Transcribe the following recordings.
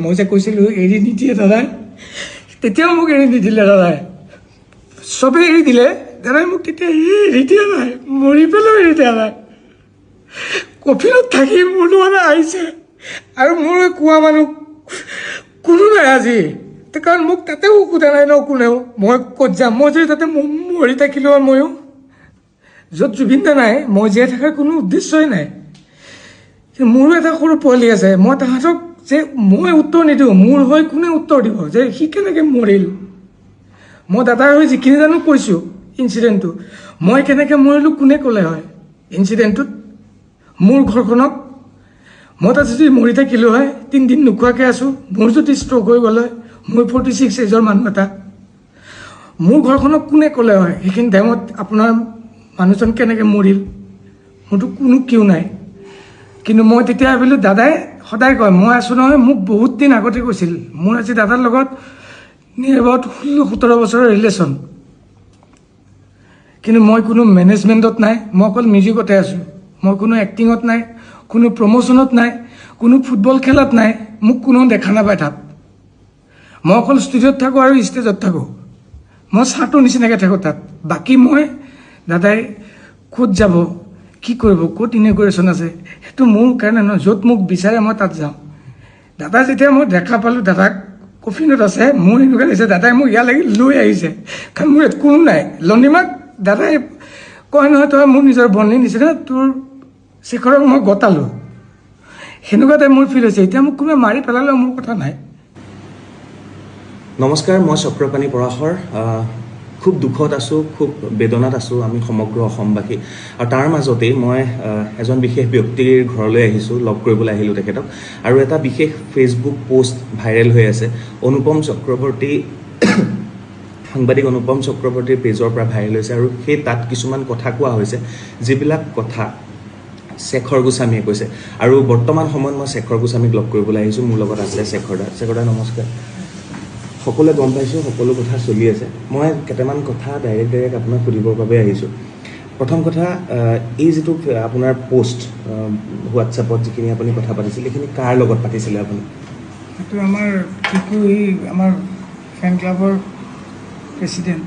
মই যে কৈছিলোঁ এৰি নিদিয়ে দাদাই, তেতিয়াও মোক এৰি নিদিলে দাদাই। চবেই এৰি দিলে, দাদাই মোক তেতিয়া এৰি দিয়া নাই, মৰি পেলাইও এৰি দিয়া নাই। কফিনত থাকি মোৰ মানে আহিছে আৰু মোৰ কোৱা মানুহ কোনো নাই আজি, কাৰণ মোক তাতেও সোধা নাই ন কোনেও মই ক'ত যাম। মই যদি তাতে মৰি থাকিলোঁ আৰু ময়ো য'ত জুবিন দা নাই, মই জীয়াই থকাৰ কোনো উদ্দেশ্যই নাই। মোৰো এটা সৰু পোৱালি আছে, মই তাহাঁতক যে মই উত্তৰ নিদিওঁ, মোৰ হৈ কোনে উত্তৰ দিব যে সি কেনেকৈ মৰিল। মই দাদাৰ হৈ যিখিনি জানো কৈছোঁ ইঞ্চিডেণ্টটো, মই কেনেকৈ মৰিলোঁ কোনে ক'লে হয় ইঞ্চিডেণ্টটোত। মোৰ ঘৰখনত মই তাত যদি মৰি থাকিলোঁ হয়, 3 দিন নোখোৱাকৈ আছোঁ, মোৰ যদি ষ্ট্ৰ'ক হৈ গ'ল হয়, মই 46 এজৰ মানুহ এটা, মোৰ ঘৰখনক কোনে ক'লে হয় সেইখিনি টাইমত আপোনাৰ মানুহজন কেনেকৈ মৰিল, মোৰতো কোনো কিয় নাই। কিন্তু মই তেতিয়া ভাবিলোঁ, দাদাই সদায় কয় মই আছোঁ নহয়, মোক বহুত দিন আগতে কৈছিল। মোৰ আজি দাদাৰ লগত নিয়েৰ এবাউট 16-17 বছৰৰ ৰিলেশ্যন, কিন্তু মই কোনো মেনেজমেণ্টত নাই, মই অকল মিউজিকতে আছোঁ। মই কোনো এক্টিঙত নাই, কোনো প্ৰমোশ্যনত নাই, কোনো ফুটবল খেলত নাই, মোক কোনো দেখা নাপায় তাত। মই অকল ষ্টুডিঅ'ত থাকোঁ আৰু ষ্টেজত থাকোঁ, মই চাহটোৰ নিচিনাকৈ থাকোঁ তাত। বাকী মই দাদাই ক'ত যাব, কি কৰিব, ক'ত ইনগ্ৰেশ্যন আছে, সেইটো মোৰ কাৰণে নহয়। য'ত মোক বিচাৰে মই তাত যাওঁ। দাদা যেতিয়া মই দেখা পালোঁ, দাদাক কফিনত আছে, মোৰ এনেকুৱা লাগিছে দাদাই মোক ইয়ালৈকে লৈ আহিছে, কাৰণ মোৰ ইয়াত কোনো নাই। লনিমাক দাদাই কয় নহয়, তই মোৰ নিজৰ বন্ধুৰ নিচিনা, তোৰ শেখৰক মই গতালোঁ, সেনেকুৱা টাইপ মোৰ ফিল হৈছে। এতিয়া মোক কোনোবাই মাৰি পেলালেও মোৰ কথা নাই। নমস্কাৰ, মই চক্ৰপাণি পৰাশৰ। খুব দুখত আছোঁ, খুব বেদনাত আছোঁ আমি সমগ্ৰ অসমবাসী। আৰু তাৰ মাজতেই মই এজন বিশেষ ব্যক্তিৰ ঘৰলৈ আহিছোঁ, লগ কৰিবলৈ আহিলোঁ তেখেতক। আৰু এটা বিশেষ ফেচবুক পোষ্ট ভাইৰেল হৈ আছে, অনুপম চক্ৰৱৰ্তী সাংবাদিক অনুপম চক্ৰৱৰ্তীৰ পেজৰ পৰা ভাইৰেল হৈছে। আৰু সেই তাত কিছুমান কথা কোৱা হৈছে, যিবিলাক কথা শেখৰ গোস্বামীয়ে কৈছে। আৰু বৰ্তমান সময়ত মই শেখৰ গোস্বামীক লগ কৰিবলৈ আহিছোঁ। মোৰ লগত আছে শেখৰ দা, নমস্কাৰ। সকলোৱে গম পাইছোঁ, সকলো কথা চলি আছে। মই কেইটামান কথা ডাইৰেক্ট আপোনাক সুধিবৰ বাবে আহিছোঁ। প্ৰথম কথা, এই যিটো আপোনাৰ পোষ্ট হোৱাটছএপত যিখিনি আপুনি কথা পাতিছিল, এইখিনি কাৰ লগত পাতিছিলে আপুনি? সেইটো আমাৰ আমাৰ ফেন ক্লাবৰ প্ৰেচিডেণ্ট,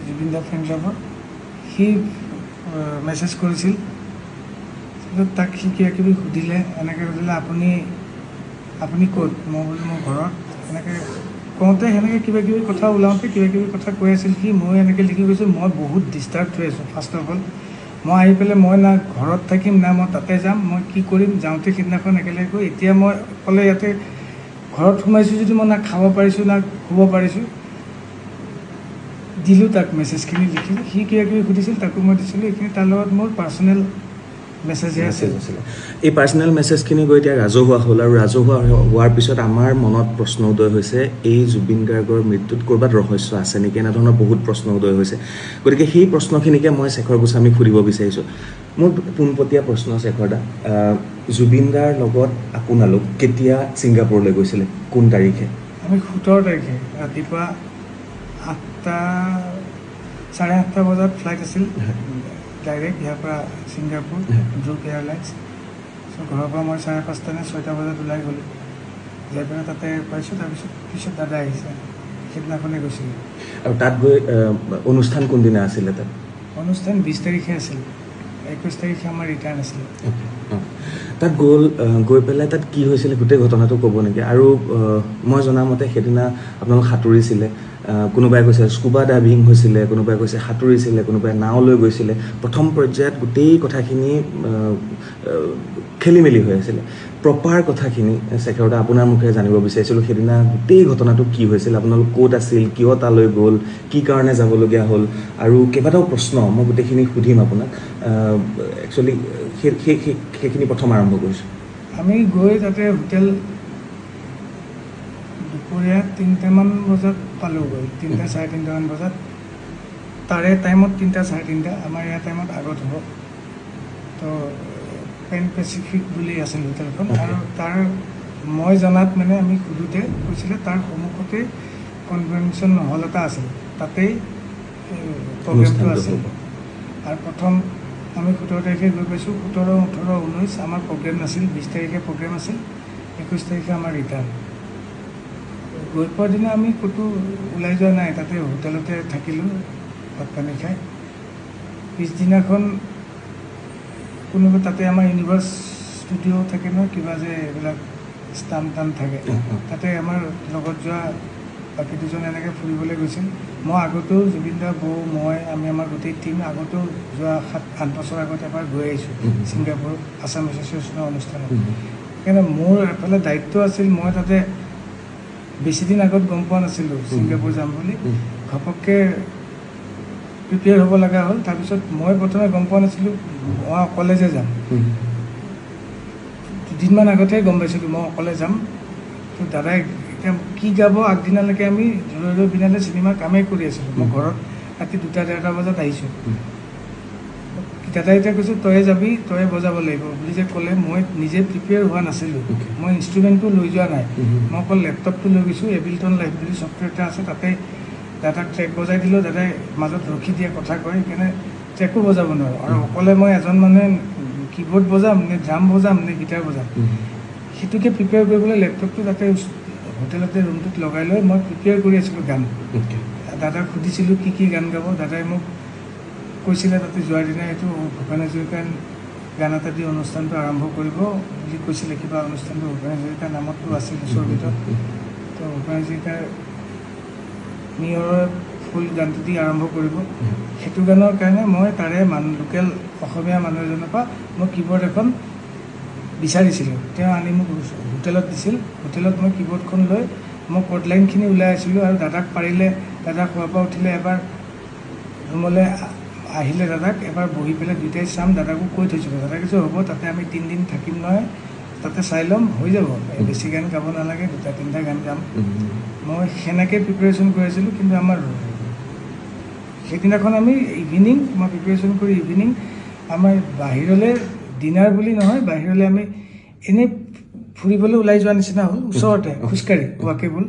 জুবিন দা ফেন ক্লাবৰ, সি মেছেজ কৰিছিল। তাক সি কিবা কিবি সুধিলে, এনেকৈ সুধিলে আপুনি ক'ত, মই বোলো মোৰ ঘৰত। এনেকৈ কওঁতে সেনেকৈ কিবা কিবি কথা ওলাওঁতে কিবা কিবি কথা কৈ আছিল সি। মই এনেকৈ লিখি গৈছোঁ, মই বহুত ডিষ্টাৰ্ব হৈ আছোঁ। ফাৰ্ষ্ট অফ অল মই আহি পেলাই মই না ঘৰত থাকিম না মই তাতে যাম, মই কি কৰিম। যাওঁতে সিদিনাখন একেলগে গৈ, এতিয়া মই অকলে ইয়াতে ঘৰত সোমাইছোঁ যদি মই না খাব পাৰিছোঁ না শুব পাৰিছোঁ। দিলোঁ তাক মেছেজখিনি লিখি, সি কিবা কিবি সুধিছিল তাকো মই দিছিলোঁ। এইখিনি তাৰ লগত মোৰ পাৰ্চনেল মেছেজহে আছিলে। এই পাৰ্চনেল মেছেজখিনি গৈ এতিয়া ৰাজহুৱা হ'ল, আৰু ৰাজহুৱা হোৱাৰ পিছত আমাৰ মনত প্ৰশ্ন উদয় হৈছে, এই জুবিন গাৰ্গৰ মৃত্যুত ক'ৰবাত ৰহস্য আছে নেকি, এনেধৰণৰ বহুত প্ৰশ্ন উদয় হৈছে। গতিকে সেই প্ৰশ্নখিনিকে মই শেখৰ গোস্বামীক সুধিব বিচাৰিছোঁ। মোৰ পোনপটীয়া প্ৰশ্ন, শেখৰ দা, জুবিন দাৰ লগত আপোনালোক কেতিয়া ছিংগাপুৰলৈ গৈছিলে, কোন তাৰিখে? আমি 17 তাৰিখে ৰাতিপুৱা 8:30 বজাত ফ্লাইট আছিল ডাইৰেক্ট ইয়াৰ পৰা ছিংগাপুৰ, ড্ৰুপ এয়াৰলাইন্স। চ' ঘৰৰ পৰা মই 5:30 নে 6টা বজাত ওলাই গ'লোঁ, যাই পেলাই তাতে পাইছোঁ। তাৰপিছত দাদা আহিছে, সেইদিনাখনে গৈছিলোঁ। আৰু তাত গৈ অনুষ্ঠান কোনদিনা আছিলে? তাত অনুষ্ঠান 20 তাৰিখে আছিল, 21 তাৰিখে আমাৰ ৰিটাৰ্ণ আছিলে। তাত গৈ পেলাই তাত কি হৈছিলে গোটেই ঘটনাটো ক'ব নেকি? আৰু মই জনামতে সেইদিনা আপোনালোক সাঁতুৰিছিলে, কোনোবাই কৈছে স্কুবা ডাইভিং হৈছিলে, কোনোবাই কৈছে সাঁতুৰিছিলে, কোনোবাই নাও লৈ গৈছিলে। প্ৰথম পৰ্যায়ত গোটেই কথাখিনি খেলি মেলি হৈ আছিলে। প্ৰপাৰ কথাখিনি শেখৰ দা আপোনাৰ মুখেৰে জানিব বিচাৰিছিলোঁ, সেইদিনা গোটেই ঘটনাটো কি হৈছিল, আপোনালোক ক'ত আছিল, কিয় তালৈ গ'ল, কি কাৰণে যাবলগীয়া হ'ল, আৰু কেইবাটাও প্ৰশ্ন মই গোটেইখিনি সুধিম আপোনাক। একচুৱেলি সেইখিনি প্ৰথম আৰম্ভ কৰিছোঁ। আমি গৈ তাতে হোটেল দুপৰীয়া 3টামান বজাত পালোঁগৈ, 3টা 3:30মান বজাত। তাৰে টাইমত 3টা 3:30, আমাৰ ইয়াৰ টাইমত আগত হ'ব। তো পেন পেচিফিক বুলি আছিল হোটেলখন। আৰু তাৰ মই জনাত মানে আমি সোধোতে কৈছিলে তাৰ সন্মুখতে কনভেনশ্যন হল এটা আছিল, তাতেই প্ৰগ্ৰেমটো আছিল। আৰু প্ৰথম আমি 17 তাৰিখে গৈ পাইছোঁ, 17, 18, 19 আমাৰ প্ৰগ্ৰেম নাছিল, 20 তাৰিখে প্ৰগ্ৰেম আছিল। 21 তাৰিখে আমাৰ ৰিটাৰ্ণ। গৈ পোৱাৰ দিনা আমি ক'তো ওলাই যোৱা নাই, তাতে হোটেলতে থাকিলোঁ ভাত পানী খাই। পিছদিনাখন কোনোবা তাতে আমাৰ ইউনিভাৰ্ছ ষ্টুডিঅ' থাকে নহয়, কিবা যে এইবিলাক ষ্টান টান থাকে, তাতে আমাৰ লগত যোৱা বাকী দুজন এনেকৈ ফুৰিবলৈ গৈছিল। মই আগতেও জুবিন দা, বৌ, আমি আমাৰ গোটেই টীম আগতেও যোৱা 7-8 বছৰ আগত এবাৰ গৈ আহিছোঁ ছিংগাপুৰ আছাম এছ'চিয়েশ্যনৰ অনুষ্ঠানত। সেইকাৰণে মোৰ এফালে দায়িত্ব আছিল, মই তাতে বেছিদিন আগত গম পোৱা নাছিলোঁ ছিংগাপুৰ যাম বুলি। ঘপককৈ প্ৰিপেয়াৰ হ'ব লগা হ'ল। তাৰপিছত মই প্ৰথমে গম পোৱা নাছিলোঁ মই অকলে যে যাম। দুদিনমান আগতেই গম পাইছিলোঁ মই অকলে যাম। তো দাদাই এতিয়া কি গাব আগদিনালৈকে আমি ৰৈ বিনালে চিনেমা কামেই কৰি আছিলোঁ। মই ঘৰত ৰাতি 2-1:30 বজাত আহিছোঁ। দাদাই এতিয়া কৈছোঁ তয়ে যাবি, তয়ে বজাব লাগিব বুলি যে ক'লে, মই নিজে প্ৰিপেয়াৰ হোৱা নাছিলোঁ। মই ইনষ্ট্ৰুমেণ্টটো লৈ যোৱা নাই, মই অকল লেপটপটো লৈ গৈছোঁ। এবিলটন লাইভ বুলি ছফ্টৱেৰ এটা আছে, তাতে দাদাক ট্ৰেক বজাই দিলোঁ। দাদাই মাজত ৰখি দিয়ে, কথা কয়, সেইকাৰণে ট্ৰেকো বজাব নোৱাৰোঁ। আৰু অকলে মই এজন মানুহে কীবৰ্ড বজাম নে ড্ৰাম বজাম নে গীটাৰ বজাম, সেইটোকে প্ৰিপেয়াৰ কৰিবলৈ লেপটপটো তাতে হোটেলতে ৰুমটোত লগাই লৈ মই প্ৰিপেয়াৰ কৰি আছিলোঁ গান। দাদাক সুধিছিলোঁ কি গান গাব। দাদাই মোক কৈছিলে তাতে যোৱাৰ দিনা এইটো ভূপেন হাজৰিকাৰ গান এটা দি অনুষ্ঠানটো আৰম্ভ কৰিব বুলি কৈছিলে। কিবা অনুষ্ঠানটো ভূপেন হাজৰিকাৰ নামতো আছিল ওচৰ ভিতৰত। তো ভূপেন হাজৰিকাৰ নিয়ৰৰ ফুল গানটো দি আৰম্ভ কৰিব। সেইটো গানৰ কাৰণে মই তাৰে লোকেল অসমীয়া মানুহ এজনৰ পৰা মই কীবৰ্ড এখন বিচাৰিছিলোঁ। তেওঁ আনি মোক হোটেলত দিছিল। হোটেলত মই কীবৰ্ডখন লৈ মই কৰ্ড লাইনখিনি ওলাই আছিলোঁ। আৰু দাদাক পাৰিলে, দাদাক খোৱাৰ পৰা উঠিলে এবাৰ ৰুমলৈ আহিলে, দাদাক এবাৰ বহি পেলাই দুয়োটাই চাম, দাদাকো কৈ থৈছিলোঁ। দাদাক কৈছোঁ হ'ব, তাতে আমি 3 দিন থাকিম নহয়, তাতে চাই ল'ম, হৈ যাব, বেছি গান গাব নালাগে, 2-3টা গান গাম। মই সেনেকৈ প্ৰিপেৰেশ্যন কৰি আছিলোঁ। কিন্তু আমাৰ সেইদিনাখন আমি ইভিনিং, মই প্ৰিপেৰেশ্যন কৰি ইভিনিং আমাৰ বাহিৰলৈ ডিনাৰ বুলি নহয়, বাহিৰলৈ আমি এনেই ফুৰিবলৈ ওলাই যোৱা নিচিনা হ'ল, ওচৰতে খোজকাঢ়ি ৱাকেবল।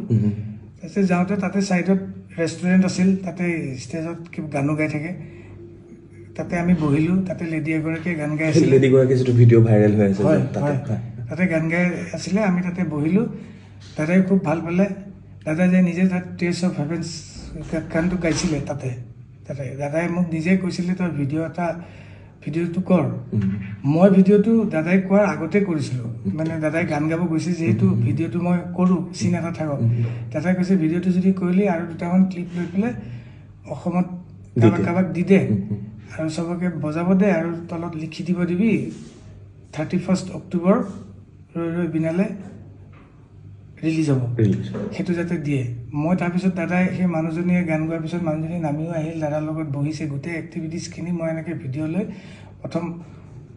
তাৰপিছত যাওঁতে তাতে ছাইডত ৰেষ্টুৰেণ্ট আছিল, তাতে ষ্টেজত কিবা গানো গাই থাকে, তাতে আমি বহিলোঁ। তাতে লেডি এগৰাকীয়ে গান গাই আছিলে, লেডিগৰাকী যিটো ভিডিঅ' ভাইৰেল হৈ আছে, হয়, তাতে গান গাই আছিলে। আমি তাতে বহিলোঁ। দাদাই খুব ভাল পালে। দাদাই যে নিজে তাত টেষ্ট অফ হেভেন্স গানটো গাইছিলে তাতে। দাদাই মোক নিজে কৈছিলে তই ভিডিঅ'টো কৰ। মই ভিডিঅ'টো দাদাই কোৱাৰ আগতে কৰিছিলোঁ, মানে দাদাই গান গাব গৈছে যিহেতু ভিডিঅ'টো মই কৰোঁ, চিন এটা থাকক। দাদাই কৈছে ভিডিঅ'টো যদি কৰিলি আৰু 2টামান ক্লিপ লৈ পেলাই অসমত কাৰোবাক দি দে, আৰু চবকে বজাব দে, আৰু তলত লিখি দিব দিবি 31 অক্টোবৰ ৰৈ বিনালে ৰিলিজ হ'ব, সেইটো যাতে দিয়ে। মই তাৰপিছত দাদাই সেই মানুহজনীয়ে গান গোৱাৰ পিছত মানুহজনী নামিও আহিল, দাদাৰ লগত বহিছে, গোটেই এক্টিভিটিছখিনি মই এনেকৈ ভিডিঅ' লৈ প্ৰথম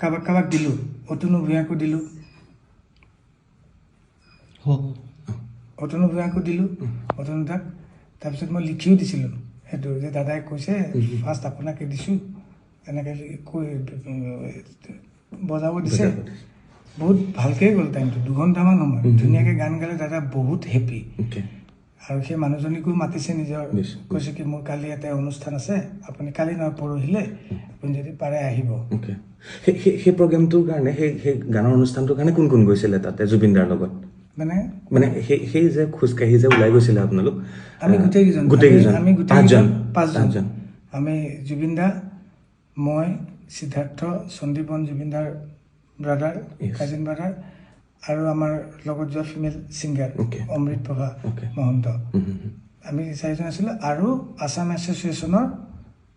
কাৰোবাক দিলোঁ। অতনু ভূঞাকো দিলোঁ, অতনু দাক। তাৰপিছত মই লিখিও দিছিলোঁ সেইটো, যে দাদাই কৈছে ফাৰ্ষ্ট আপোনাকে দিছোঁ, এনেকৈ কৈ বজাব দিছে। বহুত ভালকৈ গ'ল টাইমটো, 2 ঘণ্টামান সময় ধুনীয়াকৈ গান গালে। দাদা বহুত হেপী। আৰু সেই মানুহজনীকো মাতিছে নিজৰ, কৈছে কি মোৰ কালি এটা অনুষ্ঠান আছে, আপুনি কালি নহয় পৰহিলে আপুনি যদি পাৰে আহিব। সেই প্ৰগ্ৰেমটোৰ কাৰণে, সেই গানৰ অনুষ্ঠানটোৰ কাৰণে কোন কোন গৈছিলে তাতে জুবিন দাৰ লগত? মানে সেই যে খোজকাঢ়ি যে ওলাই গৈছিলে আপোনালোক? আমি গোটেইকেইজন, আমি 5জন। আমি জুবিন দা, মই, সিদ্ধাৰ্থ, সন্দীপন, জুবিন দাৰ ব্ৰাদাৰ, কাজিন ব্ৰাদাৰ, আৰু আমাৰ লগত যোৱা ফিমেল ছিংগাৰ অমৃত প্ৰভা মহন্ত, আমি 4জন আছিলোঁ। আৰু আছাম এছ'চিয়েশ্যনৰ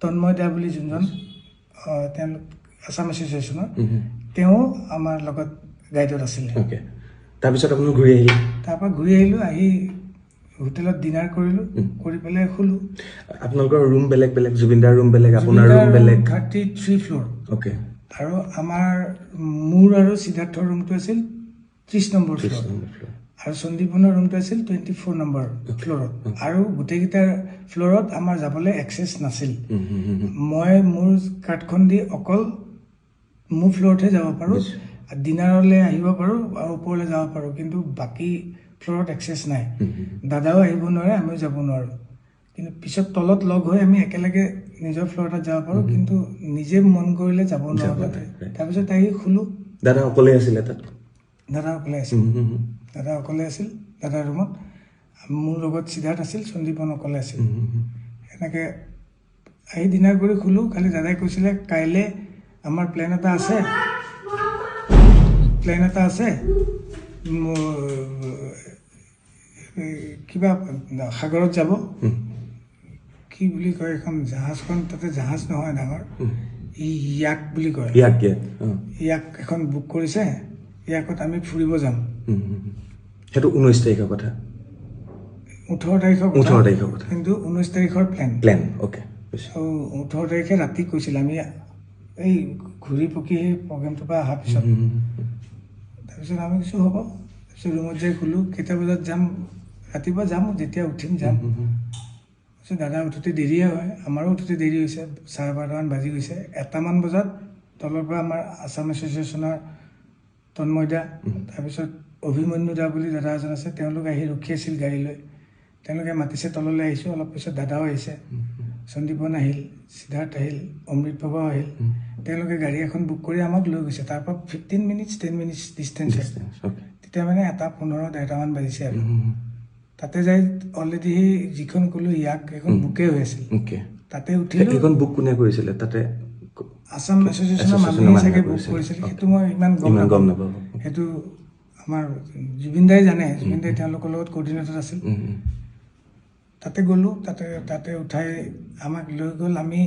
তন্ময় দা বুলি যোনজন, তেওঁলোক আছাম এছ'চিয়েশ্যনৰ, তেওঁ আমাৰ লগত গাইডত আছিলে। তাৰপিছত আপোনালোক ঘূৰি আহিলে? তাৰপৰা ঘূৰি আহিলোঁ, আহি হোটেলত ডিনাৰ কৰিলোঁ, কৰি পেলাই শুলোঁ। আপোনালোকৰ ৰুম বেলেগ বেলেগ, জুবিনদাৰ ৰুম বেলেগ, আপোনাৰ ৰুম বেলেগ? 33 ফ্ল'ৰ। আৰু আমাৰ মোৰ আৰু সিদ্ধাৰ্থৰ ৰুমটো আছিল 30 নম্বৰ ফ্ল'ৰ, আৰু সন্দীপনৰ ৰুমটো আছিল 24 নম্বৰ ফ্ল'ৰত। আৰু গোটেইকেইটা ফ্ল'ৰত আমাৰ যাবলৈ এক্সেছ নাছিল। মই মোৰ কাৰ্ডখন দি অকল মোৰ ফ্ল'ৰতহে যাব পাৰোঁ, ডিনাৰলৈ আহিব পাৰোঁ আৰু ওপৰলৈ যাব পাৰোঁ, কিন্তু বাকী ফ্ল'ৰত এক্সেছ নাই। দাদাও আহিব নোৱাৰে, আমিও যাব নোৱাৰোঁ। কিন্তু পিছত তলত লগ হৈ আমি একেলগে নিজৰ ফ্ল'ৰ এটাত যাব পাৰোঁ, কিন্তু নিজে মন কৰিলে যাব নোৱাৰোঁ তাতে। তাৰপিছত আহি শুলোঁ। দাদা অকলে আছিলে তাত? দাদা অকলে আছিল দাদাৰ ৰুমত। মোৰ লগত সিদ্ধাৰ্থ আছিল, সন্দীপন অকলে আছিল। এনেকৈ আহি ডিনাৰ কৰি শুলোঁ। খালি দাদাই কৈছিলে কাইলৈ আমাৰ প্লেন এটা আছে কিবা সাগৰত যাব। কি বুলি কয় এখন জাহাজখন, তাতে জাহাজ নহয় ডাঙৰ, ইয়াক বুলি কয়, ইয়াক এখন বুক কৰিছে। ইয়াকত আমি ফুৰিব যাম। সেইটো 19 তাৰিখৰ কথা, 18 তাৰিখৰ কথা, কিন্তু 19 তাৰিখৰ প্লেন। অ'কে। 18 তাৰিখে ৰাতি কৈছিল। আমি এই ঘূৰি পকি সেই প্ৰগ্ৰেমটোৰ পৰা অহাৰ পিছত তাৰপিছত আমি কিছু হ'ব। তাৰপিছত ৰুমত যাই শুলোঁ। কেইটা বজাত যাম, ৰাতিপুৱা যাম, যেতিয়া উঠিম যাম। তাৰপিছত দাদা উঠোতে দেৰিয়ে হয়, আমাৰো উঠোতে দেৰি হৈছে। 12:30মান বাজি গৈছে। 1টামান বজাত তলৰ পৰা আমাৰ আছাম এছ'চিয়েশ্যনৰ তন্ময়দা, তাৰপিছত অভিমন্যু দা বুলি দাদা এজন আছে, তেওঁলোক আহি ৰখি আছিল গাড়ী লৈ। তেওঁলোকে মাতিছে, তললৈ আহিছোঁ। অলপ পিছত দাদাও আহিছে, সন্দীপন আহিল, সিদ্ধাৰ্থ আহিল, অমৃত বাবাও আহিল। তেওঁলোকে গাড়ী এখন বুক কৰি আমাক লৈ গৈছে। তাৰ পৰা 10 মিনিটছ ডিষ্টেঞ্চ। তেতিয়া মানে 1:15, 1:30মান বাজিছে আৰু। তাতে যাই অলৰেডি সেই যিখন ক'লোঁ ইয়াক, এখন বুকে হৈ আছিল। তাতে উঠিলোঁ। এইখন বুক কোনে কৰিছিলে তাতে? আছাম এছ'চিয়েশ্যনৰ মানুহে চাগে বুক কৰিছিল, সেইটো মই ইমান গম নাপাওঁ। সেইটো আমাৰ জুবিন দাই জানে, জুবিন দাই তেওঁলোকৰ লগত কোঅৰ্ডিনেটৰ আছিল। তাতে গ'লোঁ। তাতে উঠাই আমাক লৈ গ'ল। আমি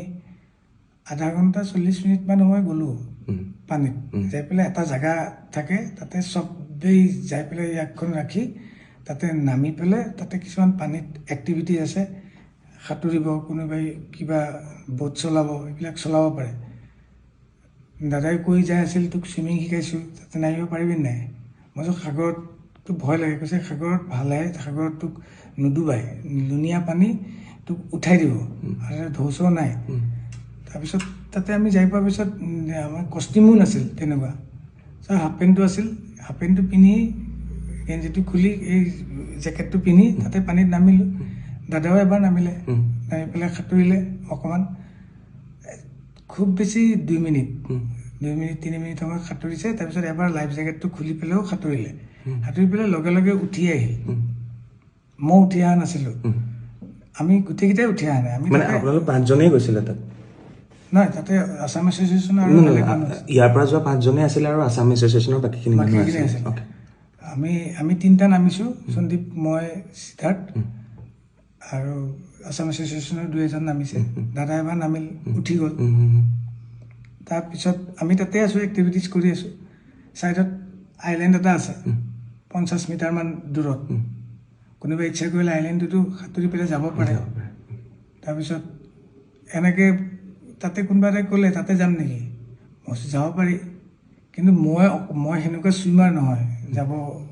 আধা ঘণ্টা 40 মিনিটমান সময় গ'লোঁ পানীত। যাই পেলাই এটা জেগা থাকে, তাতে চবেই যাই পেলাই ইয়াকখন ৰাখি তাতে নামি পেলাই, তাতে কিছুমান পানীত এক্টিভিটিজ আছে। সাঁতুৰিব, কোনোবাই কিবা বোট চলাব, এইবিলাক চলাব পাৰে। দাদাই কৈ যাই আছিল, তোক চুইমিং শিকাইছোঁ, তাতে নামিব পাৰিবি নাই? মই কৈছোঁ সাগৰত তোক ভয় লাগে। কৈছে সাগৰত ভালহে, সাগৰত তোক নুডুবাই, লুণীয়া পানী তোক উঠাই দিব, আৰু ঢৌ চৌ নাই। তাৰপিছত তাতে আমি যাই পোৱাৰ পিছত আমাৰ কষ্টিউমো নাছিল তেনেকুৱা। হাফ পেণ্টটো আছিল, হাফ পেণ্টটো পিন্ধি গেঞ্জিটো খুলি এই জেকেটটো পিন্ধি তাতে পানীত নামিলোঁ। দাদাও এবাৰ নামি পেলাই সাঁতুৰিলে অকণমান, খুব বেছি 2 মিনিট 3 মিনিট সময় সাঁতুৰিছে। তাৰপিছত এবাৰ লাইফ জেকেটটো খুলি পেলাইও সাঁতুৰি পেলাই লগে লগে উঠি আহিল। মই উঠি অহা নাছিলোঁ, আমি গোটেইকেইটাই উঠি অহা নাই। আমি আপোনালোক 5জনেই গৈছিলে তাত? নহয়, তাতে আছাম এছ'চিয়েশ্যন আৰু ইয়াৰ পৰা যোৱা 5জনেই আছিলে, আৰু আছাম এছ'চিয়েশ্যনৰ বাকীখিনি মানুহ আছিল। আমি 3টা নামিছোঁ, সন্দীপ, মই, সিদ্ধাৰ্থ, আৰু আছাম এছ'চিয়েশ্যনৰ 2 এজন নামিছে। দাদা এবাৰ নামিল, উঠি গ'ল। তাৰপিছত আমি তাতে আছোঁ, এক্টিভিটিজ কৰি আছোঁ। ছাইডত আইলেণ্ড এটা আছে 50 মিটাৰমান দূৰত। কোনোবাই ইচ্ছা কৰিলে আইলেণ্ডটোতো সাঁতুৰি পেলাই যাব পাৰে। তাৰপিছত এনেকৈ তাতে কোনোবা এটাই ক'লে তাতে যাম নেকি? মই যাব পাৰি, কিন্তু মই সেনেকুৱা চুইমাৰ নহয়,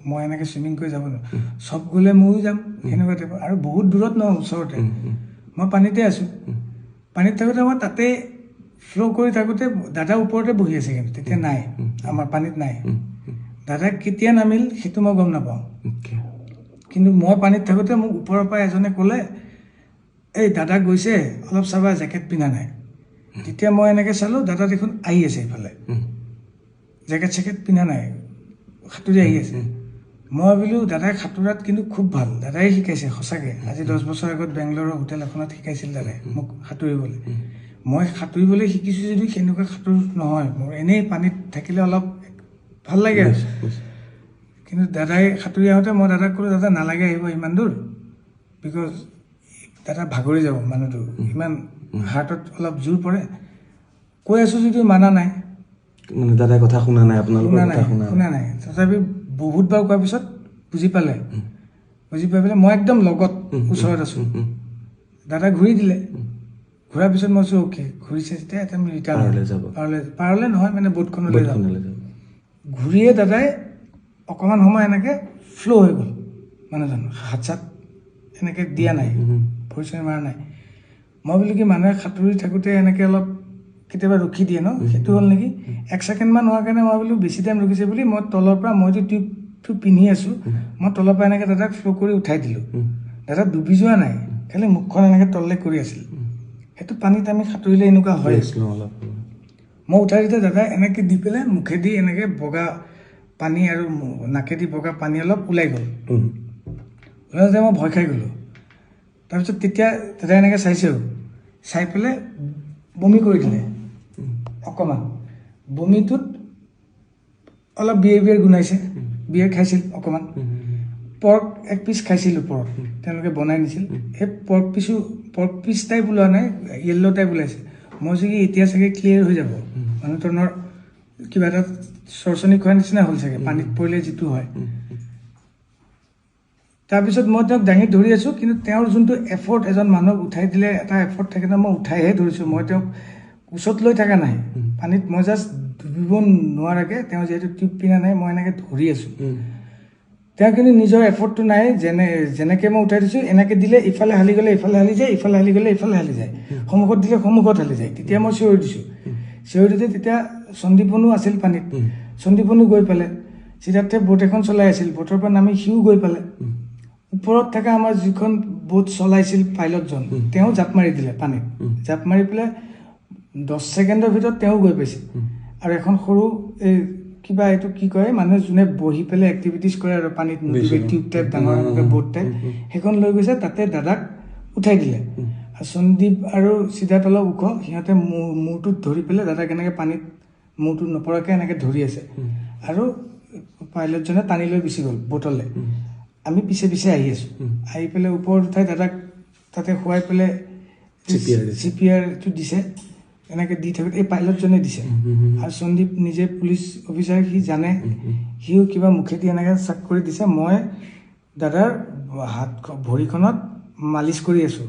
মই এনেকৈ চুইমিং কৰি যাব নোৱাৰোঁ। চব গ'লে ময়ো যাম সেনেকুৱা টাইপৰ, আৰু বহুত দূৰত নহয়, ওচৰতে। মই পানীতে আছোঁ। পানীত থাকোঁতে মই তাতে ফ্ল' কৰি থাকোঁতে দাদা ওপৰতে বহি আছে, কিন্তু তেতিয়া নাই, আমাৰ পানীত নাই। দাদা কেতিয়া নামিল সেইটো মই গম নাপাওঁ, কিন্তু মই পানীত থাকোঁতে মোক ওপৰৰ পৰা এজনে ক'লে, এই দাদা গৈছে, অলপ চাবা, জেকেট পিন্ধা নাই। তেতিয়া মই এনেকৈ চালোঁ, দাদা দেখোন আহি আছে এইফালে, জেকেট চেকেট পিন্ধা নাই, সাঁতুৰি আহি আছে। মই ভাবিলোঁ দাদাই সাঁতোৰাত কিন্তু খুব ভাল, দাদাই শিকাইছে সঁচাকৈ। আজি 10 বছৰ আগত বেংগলোৰৰ হোটেল এখনত শিকাইছিল দাদাই মোক সাঁতুৰিবলৈ। মই সাঁতুৰিবলৈ শিকিছোঁ যদিও সেনেকুৱা সাঁতোৰ নহয় মোৰ, এনেই পানীত থাকিলে অলপ ভাল লাগে আৰু। কিন্তু দাদাই সাঁতুৰি আহোঁতে মই দাদাক ক'লোঁ, দাদা নালাগে আহিব ইমান দূৰ, বিকজ দাদা ভাগৰি যাব মানুহটো, ইমান হাৰ্টত অলপ জোৰ পৰে। কৈ আছোঁ যদিও মানা নাই, দাদাই কথা শুনা নাই, আপোনালোকৰ কথা শুনা নাই। তথাপি বহুতবাৰ কোৱাৰ পিছত বুজি পালে। বুজি পাই পেলাই মই একদম লগত ওচৰত আছোঁ। দাদা ঘূৰি দিলে, ঘূৰাৰ পিছত মই কৈছোঁ অ'কে, ঘূৰিছে যেতিয়া এতিয়া আমি ৰিটাৰ্ণ পাৰলে নহয়, মানে বোটখনলৈ যাম। ঘূৰিয়ে দাদাই অকণমান সময় এনেকৈ ফ্ল' হৈ গ'ল, মানুহজন হাত চাত এনেকৈ দিয়া নাই, ভৰি চৰি মাৰা নাই। মই বোলো কি, মানুহে সাঁতুৰি থাকোঁতে এনেকৈ অলপ কেতিয়াবা ৰখি দিয়ে ন, সেইটো হ'ল নেকি। 1 ছেকেণ্ডমান হোৱাৰ কাৰণে মই বোলো বেছি টাইম ৰখিছে বুলি মই তলৰ পৰা, মইতো টিউবটো পিন্ধি আছোঁ, মই তলৰ পৰা এনেকৈ দাদাক ফ্ল' কৰি উঠাই দিলোঁ। দাদা ডুবি যোৱা নাই, খালি মুখখন এনেকৈ তললৈ কৰি আছিল। সেইটো পানীত আমি সাঁতুৰিলে এনেকুৱা হয়। মই উঠাই দিওঁতে দাদাই এনেকৈ দি পেলাই মুখেদি এনেকৈ বগা পানী আৰু নাকেদি বগা পানী অলপ ওলাই গ'ল। ওলাই যাওঁতে মই ভয় খাই গ'লোঁ। তাৰপিছত তেতিয়া দাদাই এনেকৈ চাইছেও, চাই পেলাই বমি কৰি দিলে অকণমান। বমিটোত অলপ বিয়েৰ গোন্ধাইছে, বিয়েৰ খাইছিল অকণমান। পৰ্ক এক পিচ খাইছিল ওপৰত, তেওঁলোকে বনাই নিছিল। সেই পৰ্ক পিচ টাইপ ওলোৱা নাই, য়েল্ল' টাইপ ওলাইছে। মই চাগে এতিয়া চাগে ক্লিয়াৰ হৈ যাব, মানুহজনৰ কিবা এটা চৰচনি খোৱাৰ নিচিনা হ'ল চাগে, পানীত পৰিলে যিটো হয়। তাৰপিছত মই তেওঁক দাঙি ধৰি আছোঁ, কিন্তু তেওঁৰ যোনটো এফৰ্ট, এজন মানুহক উঠাই দিলে এটা এফৰ্ট থাকে ন, মই উঠাইহে ধৰিছোঁ। মই তেওঁক কোচত লৈ থকা নাই, পানীত মই জাষ্ট ডুবিব নোৱাৰাকৈ, তেওঁ যিহেতু টিউব পিন্ধা নাই, মই এনেকৈ ধৰি আছোঁ। তেওঁ কিন্তু নিজৰ এফৰ্টটো নাই, যেনেকৈ মই উঠাই দিছোঁ এনেকৈ দিলে ইফালে হালি গ'লে ইফালে হালি যায়, ইফালে হালি গ'লে ইফালে হালি যায়, সন্মুখত দিলে সন্মুখত হালি যায়। তেতিয়া মই চিঞৰি দিছোঁ, চিঞৰি দিওঁতে তেতিয়া সন্দীপনো আছিল পানীত। সন্দীপনো গৈ পালে, সিদ্ধাৰ্থে বোট এখন চলাই আছিল, বোটৰ পৰা নামি সিও গৈ পালে। ওপৰত থকা আমাৰ যিখন বোট চলাইছিল পাইলটজন, তেওঁ জাপ মাৰি দিলে পানীত। জাপ মাৰি পেলাই 10 ছেকেণ্ডৰ ভিতৰত তেওঁ গৈ পাইছে। আৰু এখন সৰু এই কিবা এইটো কি কয়, মানুহে যোনে বহি পেলাই এক্টিভিটিজ কৰে আৰু পানীত নদী টিউব টাইপ ডাঙৰ এনেকৈ বোট টাইপ, সেইখন লৈ গৈছে, তাতে দাদাক উঠাই দিলে। আৰু সন্দীপ আৰু সিদ্ধাৰ্থ অলপ ওখ, সিহঁতে মূৰটোত ধৰি পেলাই দাদাক এনেকৈ পানীত মূৰটো নপৰাকৈ এনেকৈ ধৰি আছে। আৰু পাইলটজনে টানি লৈ গুচি গ'ল বোটলৈ। আমি পিছে পিছে আহি আছোঁ, আহি পেলাই ওপৰত উঠাই দাদাক তাতে শুৱাই পেলাই CPRটো দিছে। এনেকৈ দি থাকোঁতে এই পাইলটজনে দিছে। আৰু সন্দীপ নিজে পুলিচ অফিচাৰ, সি জানে, সিও কিবা মুখেদি এনেকৈ চাক কৰি দিছে। মই দাদাৰ ভৰিখনত মালিচ কৰি আছোঁ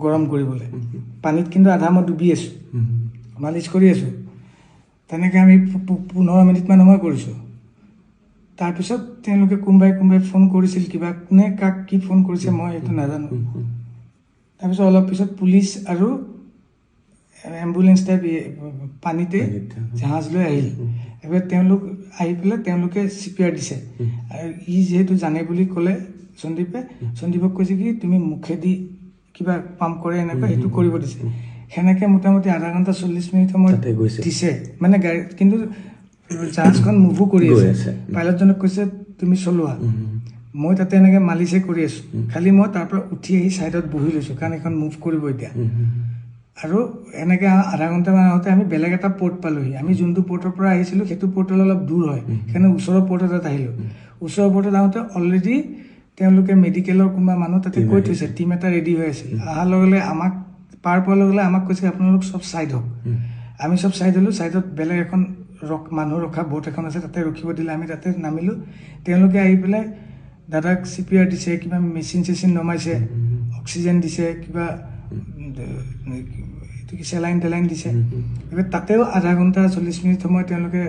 গৰম কৰিবলৈ, পানীত কিন্তু আধা মই ডুবি আছোঁ, মালিচ কৰি আছোঁ। তেনেকৈ আমি 15 মিনিটমান সময় কৰিছোঁ। তাৰপিছত তেওঁলোকে কোনোবাই ফোন কৰিছিল, কিবা কোনে কাক কি ফোন কৰিছে মই সেইটো নাজানো। তাৰপিছত অলপ পিছত পুলিচ আৰু এম্বুলেঞ্চ টাইপ পানীতে জাহাজ লৈ আহিল। এবাৰ তেওঁলোক আহি পেলাই তেওঁলোকে CPR দিছে। আৰু ই যিহেতু জানে বুলি ক'লে সন্দীপক কৈছে কি তুমি মুখেদি কিবা পাম্প কৰে এনেকুৱা, সেইটো কৰিব দিছে। সেনেকৈ মোটামুটি আধা ঘণ্টা 40 মিনিট সময় দিছে, মানে গাড়ী, কিন্তু জাহাজখন মুভো কৰি আছে। পাইলটজনক কৈছে তুমি চলোৱা, মই তাতে এনেকৈ মালিচে কৰি আছোঁ। খালি মই তাৰ পৰা উঠি আহি ছাইডত বহি লৈছোঁ, কাৰণ এইখন মুভ কৰিব এতিয়া। আৰু এনেকৈ আধা ঘণ্টামান আগতে আমি বেলেগ এটা পৰ্ট পালোঁহি। আমি যোনটো পৰ্টৰ পৰা আহিছিলোঁ সেইটো পৰ্টলৈ অলপ দূৰ হয়, সেইকাৰণে ওচৰৰ পৰ্ট এটাত আহিলোঁ। ওচৰৰ পৰ্টত আহোঁতে অলৰেডি তেওঁলোকে মেডিকেলৰ কোনোবা মানুহ তাতে কৈ থৈছে, টীম এটা ৰেডি হৈ আছে। অহাৰ লগে লগে আমাক পাৰ পোৱাৰ লগে লগে আমাক কৈছে আপোনালোক চব ছাইড হওক। আমি চব ছাইড হ'লোঁ। ছাইডত বেলেগ এখন মানুহ ৰখা বোট এখন আছে, তাতে ৰখিব দিলে। আমি তাতে নামিলোঁ। তেওঁলোকে আহি পেলাই দাদাক CPR দিছে, কিবা মেচিন নমাইছে, অক্সিজেন দিছে, কিবা চেলাইন টেলাইন দিছে। তাতেও আধা ঘণ্টা 40 মিনিট সময় তেওঁলোকে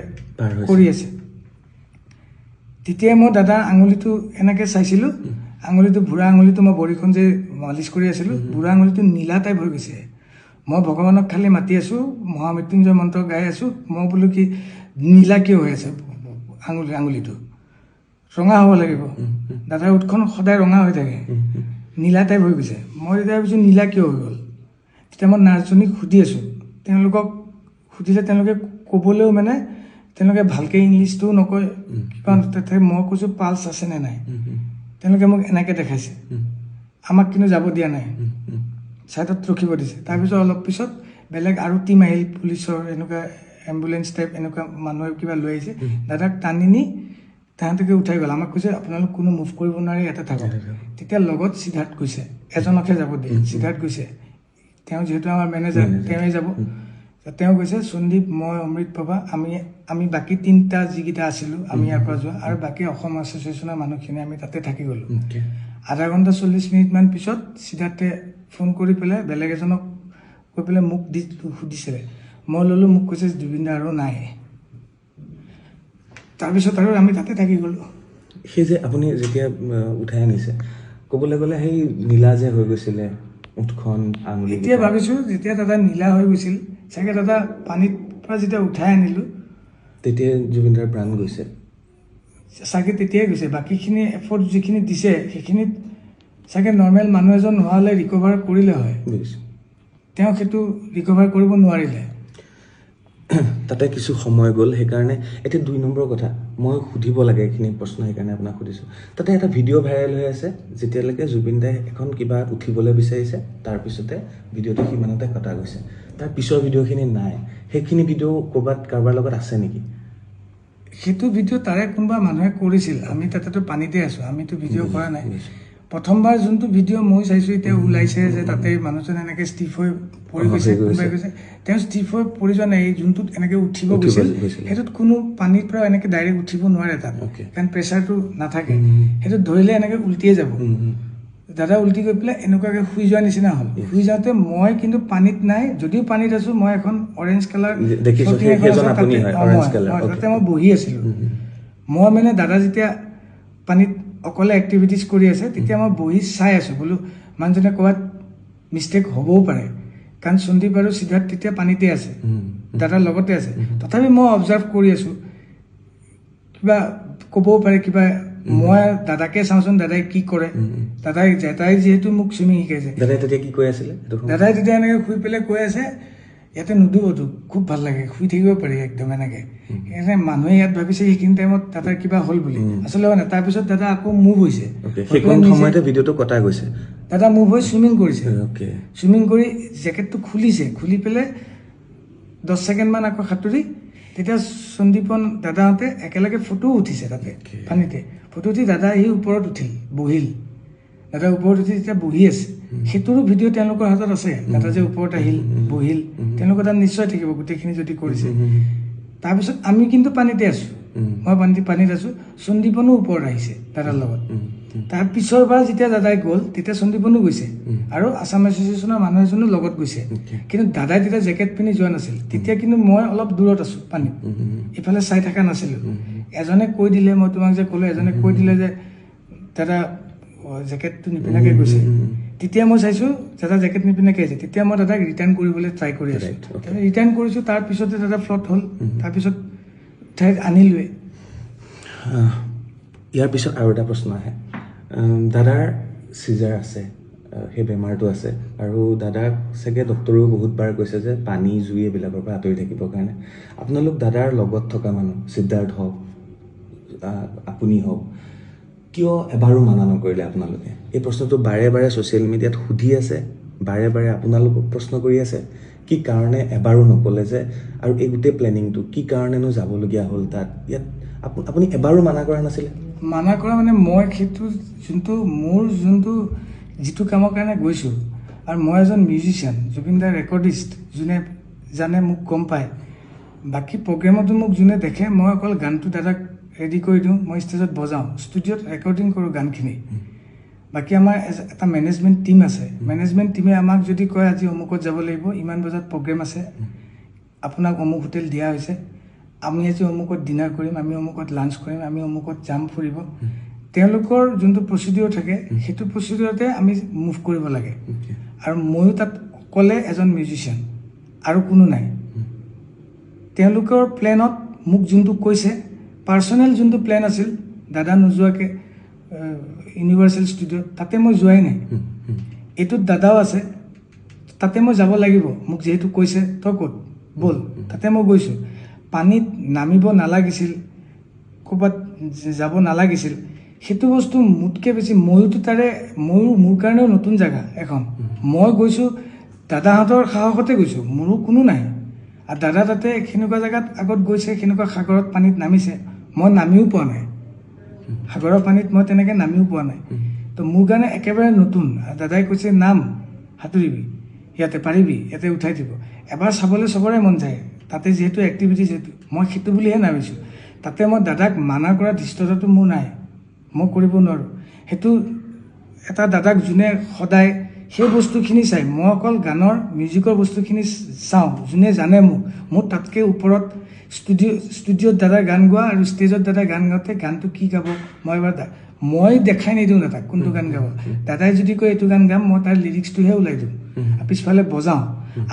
কৰি আছে। তেতিয়াই মই দাদাৰ আঙুলিটো এনেকৈ চাইছিলোঁ, আঙুলিটো বুঢ়া আঙুলিটো মই ভৰিখন যে মালিচ কৰি আছিলোঁ, বুঢ়া আঙুলিটো নীলা টাইপ হৈ গৈছে। মই ভগৱানক খালি মাতি আছোঁ, মহামৃত্যুঞ্জয় মন্ত্ৰ গাই আছোঁ। মই বোলো কি নীলা কিয় হৈ আছে আঙুলিটো, ৰঙা হ'ব লাগিব। দাদাৰ ওঠখন সদায় ৰঙা হৈ থাকে, নীলা টাইপ হৈ গৈছে। মই তেতিয়া ভাবিছোঁ নীলা কিয় হৈ গ'ল। তেতিয়া মই নাৰ্ছজনীক সুধি আছোঁ, তেওঁলোকক সুধিলে তেওঁলোকে ক'বলৈও মানে তেওঁলোকে ভালকৈ ইংলিছটোও নকয় কিবা। তাতে মই কৈছোঁ পালছ আছে নে নাই, তেওঁলোকে মোক এনেকৈ দেখাইছে। আমাক কিন্তু যাব দিয়া নাই, ছাইডত ৰখিব দিছে। তাৰপিছত অলপ পিছত বেলেগ আৰু টীম আহিল, পুলিচৰ এনেকুৱা এম্বুলেঞ্চ টাইপ এনেকুৱা মানুহে কিবা লৈ আহিছে। দাদাক টানি নি তাহাঁতকে উঠাই গ'ল। আমাক কৈছে আপোনালোক কোনো মুভ কৰিব নোৱাৰি, ইয়াতে থাকক। তেতিয়া লগত সিদ্ধাৰ্থ গৈছে, এজনকহে যাব দিয়ে। সিদ্ধাৰ্থ গৈছে, তেওঁ যিহেতু আমাৰ মেনেজাৰ, তেওঁৱে যাব। তেওঁ কৈছে সন্দীপ, মই অমৃত বাবা, আমি বাকী 3টা যিকেইটা আছিলোঁ, আমি ইয়াৰ পৰা যোৱা, আৰু বাকী অসম এছ'চিয়েশ্যনৰ মানুহখিনি আমি তাতে থাকি গ'লোঁ। আধা ঘণ্টা 40 মিনিটমান পিছত সিদ্ধাৰ্থে ফোন কৰি পেলাই বেলেগ এজনক কৈ পেলাই মোক সুধিছিলে। মই ল'লোঁ, মোক কৈছে জুবিন দা আৰু নাই। তাৰপিছত আৰু আমি তাতে থাকি গ'লোঁ। সেই যে আপুনি যেতিয়া উঠাই আনিছে, ক'বলৈ গ'লে সেই নীলা যে হৈ গৈছিলে ওঠখন আঙুলি, এতিয়া ভাবিছোঁ যেতিয়া দাদা নীলা হৈ গৈছিল চাগে, দাদা পানীৰ পৰা যেতিয়া উঠাই আনিলোঁ তেতিয়া জুবিনদাৰ প্ৰাণ গৈছে চাগে, তেতিয়াই গৈছে। বাকীখিনি এফৰ্ট যিখিনি দিছে সেইখিনিত চাগে নৰ্মেল মানুহ এজন হোৱালে ৰিকভাৰ কৰিলে হয়, তেওঁ সেইটো ৰিকভাৰ কৰিব নোৱাৰিলে। তাতে কিছু সময় গ'ল সেইকাৰণে এতিয়া 2 নম্বৰ কথা মই সুধিব লাগে এইখিনি প্ৰশ্ন সেইকাৰণে আপোনাক সুধিছোঁ তাতে এটা ভিডিঅ' ভাইৰেল হৈ আছে যেতিয়ালৈকে জুবিন দাই এখন কিবা উঠিবলৈ বিচাৰিছে তাৰপিছতে ভিডিঅ'টো সিমানতে কটা গৈছে তাৰ পিছৰ ভিডিঅ'খিনি নাই সেইখিনি ভিডিঅ' ক'ৰবাত কাৰোবাৰ লগত আছে নেকি সেইটো ভিডিঅ' তাৰে কোনোবা মানুহে কৰিছিল আমি তাতেতো পানীতে আছোঁ আমিতো ভিডিঅ' কৰা নাই প্ৰথমবাৰ যোনটো ভিডিঅ' মই চাইছোঁ এতিয়া ওলাইছে যে তাতে মানুহজন এনেকৈ ষ্টিফ হৈ পৰি গৈছে কোনোবাই কৈছে তেওঁ ষ্টিফ হৈ পৰি যোৱা নাই এই যোনটোত এনেকৈ উঠিব গৈছিল সেইটোত কোনো পানীৰ পৰা এনেকৈ ডাইৰেক্ট উঠিব নোৱাৰে তাত কাৰণ প্ৰেছাৰটো নাথাকে সেইটোত ধৰিলে এনেকৈ উল্টিয়ে যাব দাদা উল্টি গৈ পেলাই এনেকুৱাকৈ শুই যোৱাৰ নিচিনা হ'ল শুই যাওঁতে মই কিন্তু পানীত নাই যদিও পানীত আছোঁ মই এখন অৰেঞ্জ কালাৰ তাতে মই বহি আছিলোঁ মই মানে দাদা যেতিয়া পানীত অকলে এক্টিভিটিজ কৰি আছে তেতিয়া মই বহি চাই আছোঁ বোলো মানুহজনে ক'ৰবাত মিষ্টেক হ'বও পাৰে কাৰণ সন্দীপ আৰু সিদ্ধাৰ্থ তেতিয়া পানীতে আছে দাদাৰ লগতে আছে তথাপি মই অবজাৰ্ভ কৰি আছোঁ কিবা ক'বও পাৰে কিবা মই দাদাকে চাওঁচোন দাদাই কি কৰে দাদাই যিহেতু মোক চুইমিং শিকাইছে দাদাই তেতিয়া কি কৈ আছিলে দাদাই তেতিয়া এনেকৈ শুই পেলাই কৈ আছে ইয়াতে নুডুবতো খুব ভাল লাগে শুই থাকিব পাৰি একদম এনেকৈ সেইকাৰণে মানুহে ইয়াত ভাবিছে সেইখিনি টাইমত দাদাৰ কিবা হ'ল বুলি আচলতে মানে তাৰপিছত দাদা আকৌ মুভ হৈছে সেইখন সময়তে ভিডিঅ'টো কটা গৈছে দাদা মুভ হৈ চুইমিং কৰিছে চুইমিং কৰি জেকেটটো খুলিছে খুলি পেলাই 10 ছেকেণ্ডমান আকৌ সাঁতুৰি তেতিয়া সন্দীপন দাদাহঁতে একেলগে ফটো উঠিছে তাতে পানীতে ফটো উঠি দাদা আহি ওপৰত উঠিল বহিল দাদা ওপৰত উঠি যেতিয়া বহি আছে সেইটোৰো ভিডিঅ' তেওঁলোকৰ হাতত আছে দাদা যে ওপৰত আহিল বহিল তেওঁলোকৰ তাত নিশ্চয় থাকিব গোটেইখিনি যদি কৰিছে তাৰপিছত আমি কিন্তু পানীতে আছোঁ মই পানীত আছোঁ সন্দীপনো ওপৰত আহিছে দাদাৰ লগত তাৰ পিছৰবাৰ যেতিয়া দাদাই গ'ল তেতিয়া সন্দীপনো গৈছে আৰু আছাম এছ'চিয়েশ্যনৰ মানুহ এজনো লগত গৈছে কিন্তু দাদাই তেতিয়া জেকেট পিন্ধি যোৱা নাছিল তেতিয়া কিন্তু মই অলপ দূৰত আছোঁ পানীত ইফালে চাই থকা নাছিলোঁ এজনে কৈ দিলে মই তোমাক যে ক'লোঁ এজনে কৈ দিলে যে দাদা জেকেটটো নিপিন্ধাকৈ গৈছে তেতিয়া মই চাইছোঁ দাদা জেকেট নিপিন্ধাকৈ আহিছে তেতিয়া মই দাদাক ৰিটাৰ্ণ কৰিবলৈ ট্ৰাই কৰি আছোঁ ৰিটাৰ্ণ কৰিছোঁ তাৰপিছতে দাদা ফ্লট হ'ল তাৰপিছত ঠাইত আনিলোৱে ইয়াৰ পিছত আৰু এটা প্ৰশ্ন আহে দাদাৰ চিজাৰ আছে সেই বেমাৰটো আছে আৰু দাদাক চাগে ডক্টৰেও বহুতবাৰ কৈছে যে পানী জুই এইবিলাকৰ পৰা আঁতৰি থাকিবৰ কাৰণে আপোনালোক দাদাৰ লগত থকা মানুহ সিদ্ধাৰ্থ হওক আপুনি হওক কিয় এবাৰো মানা নকৰিলে আপোনালোকে এই প্ৰশ্নটো বাৰে বাৰে ছ'চিয়েল মিডিয়াত সুধি আছে বাৰে বাৰে আপোনালোকক প্ৰশ্ন কৰি আছে কি কাৰণে এবাৰো নক'লে যে আৰু এই গোটেই প্লেনিংটো কি কাৰণেনো যাবলগীয়া হ'ল তাত ইয়াত আপুনি এবাৰো মানা কৰা নাছিলে মানা কৰা মানে মই সেইটো মোৰ যোনটো যিটো কামৰ কাৰণে গৈছোঁ আৰু মই এজন মিউজিচিয়ান জুবিন দাৰ ৰেকৰ্ডিষ্ট যোনে জানে মোক গম পায় বাকী প্ৰগ্ৰেমতো মোক যোনে দেখে মই অকল গানটো দাদাক ৰেডি কৰি দিওঁ মই ষ্টেজত বজাওঁ ষ্টুডিঅ'ত ৰেকৰ্ডিং কৰোঁ গানখিনি বাকী আমাৰ এটা মেনেজমেণ্ট টীম আছে মেনেজমেণ্ট টীমে আমাক যদি কয় আজি অমুকত যাব লাগিব ইমান বজাত প্ৰগ্ৰেম আছে আপোনাক অমুক হোটেল দিয়া হৈছে আমি আজি অমুকত ডিনাৰ কৰিম আমি অমুকত লাঞ্চ কৰিম আমি অমুকত যাম ফুৰিব তেওঁলোকৰ যোনটো প্ৰচিডিঅ'ৰ থাকে সেইটো প্ৰচিডিঅ'ৰতে আমি মুভ কৰিব লাগে আৰু ময়ো তাত অকলে এজন মিউজিচিয়ান আৰু কোনো নাই তেওঁলোকৰ প্লেনত মোক যোনটো কৈছে পাৰ্চনেল যোনটো প্লেন আছিল দাদা নোযোৱাকৈ ইউনিভাৰ্চেল ষ্টুডিঅ'ত তাতে মই যোৱাই নাই এইটোত দাদাও আছে তাতে মই যাব লাগিব মোক যিহেতু কৈছে তই ক'ত ব'ল তাতে মই গৈছোঁ পানীত নামিব নালাগিছিল ক'ৰবাত যাব নালাগিছিল সেইটো বস্তু মোতকৈ বেছি ময়োতো মোৰ কাৰণেও নতুন জেগা এখন মই গৈছোঁ দাদাহঁতৰ সাহসতে গৈছোঁ মোৰো কোনো নাই আৰু দাদা তাতে সেনেকুৱা জেগাত আগত গৈছে সেনেকুৱা সাগৰত পানীত নামিছে মই নামিও পোৱা নাই সাগৰৰ পানীত মই তেনেকৈ নামিও পোৱা নাই তো মোৰ কাৰণে একেবাৰে নতুন দাদাই কৈছে নাম সাঁতুৰিবি ইয়াতে পাৰিবি ইয়াতে উঠাই দিব এবাৰ চাবলৈ চবৰে মন যায় তাতে যিহেতু এক্টিভিটি যিহেতু মই সেইটো বুলিহে নামিছোঁ তাতে মই দাদাক মানা কৰা ধৃষ্টতাটো মোৰ নাই মই কৰিব নোৱাৰোঁ সেইটো এটা দাদাক যোনে সদায় সেই বস্তুখিনি চাই মই অকল গানৰ মিউজিকৰ বস্তুখিনি চাওঁ যোনে জানে মোৰ তাতকৈ ওপৰত ষ্টুডিঅ'ত দাদাই গান গোৱা আৰু ষ্টেজত দাদাই গান গাওঁতে গানটো কি গাব মই দেখাই নিদিওঁ দাদাক কোনটো গান গাব দাদাই যদি কয় এইটো গান গাম মই তাৰ লিৰিক্সটোহে ওলাই দিওঁ পিছফালে বজাওঁ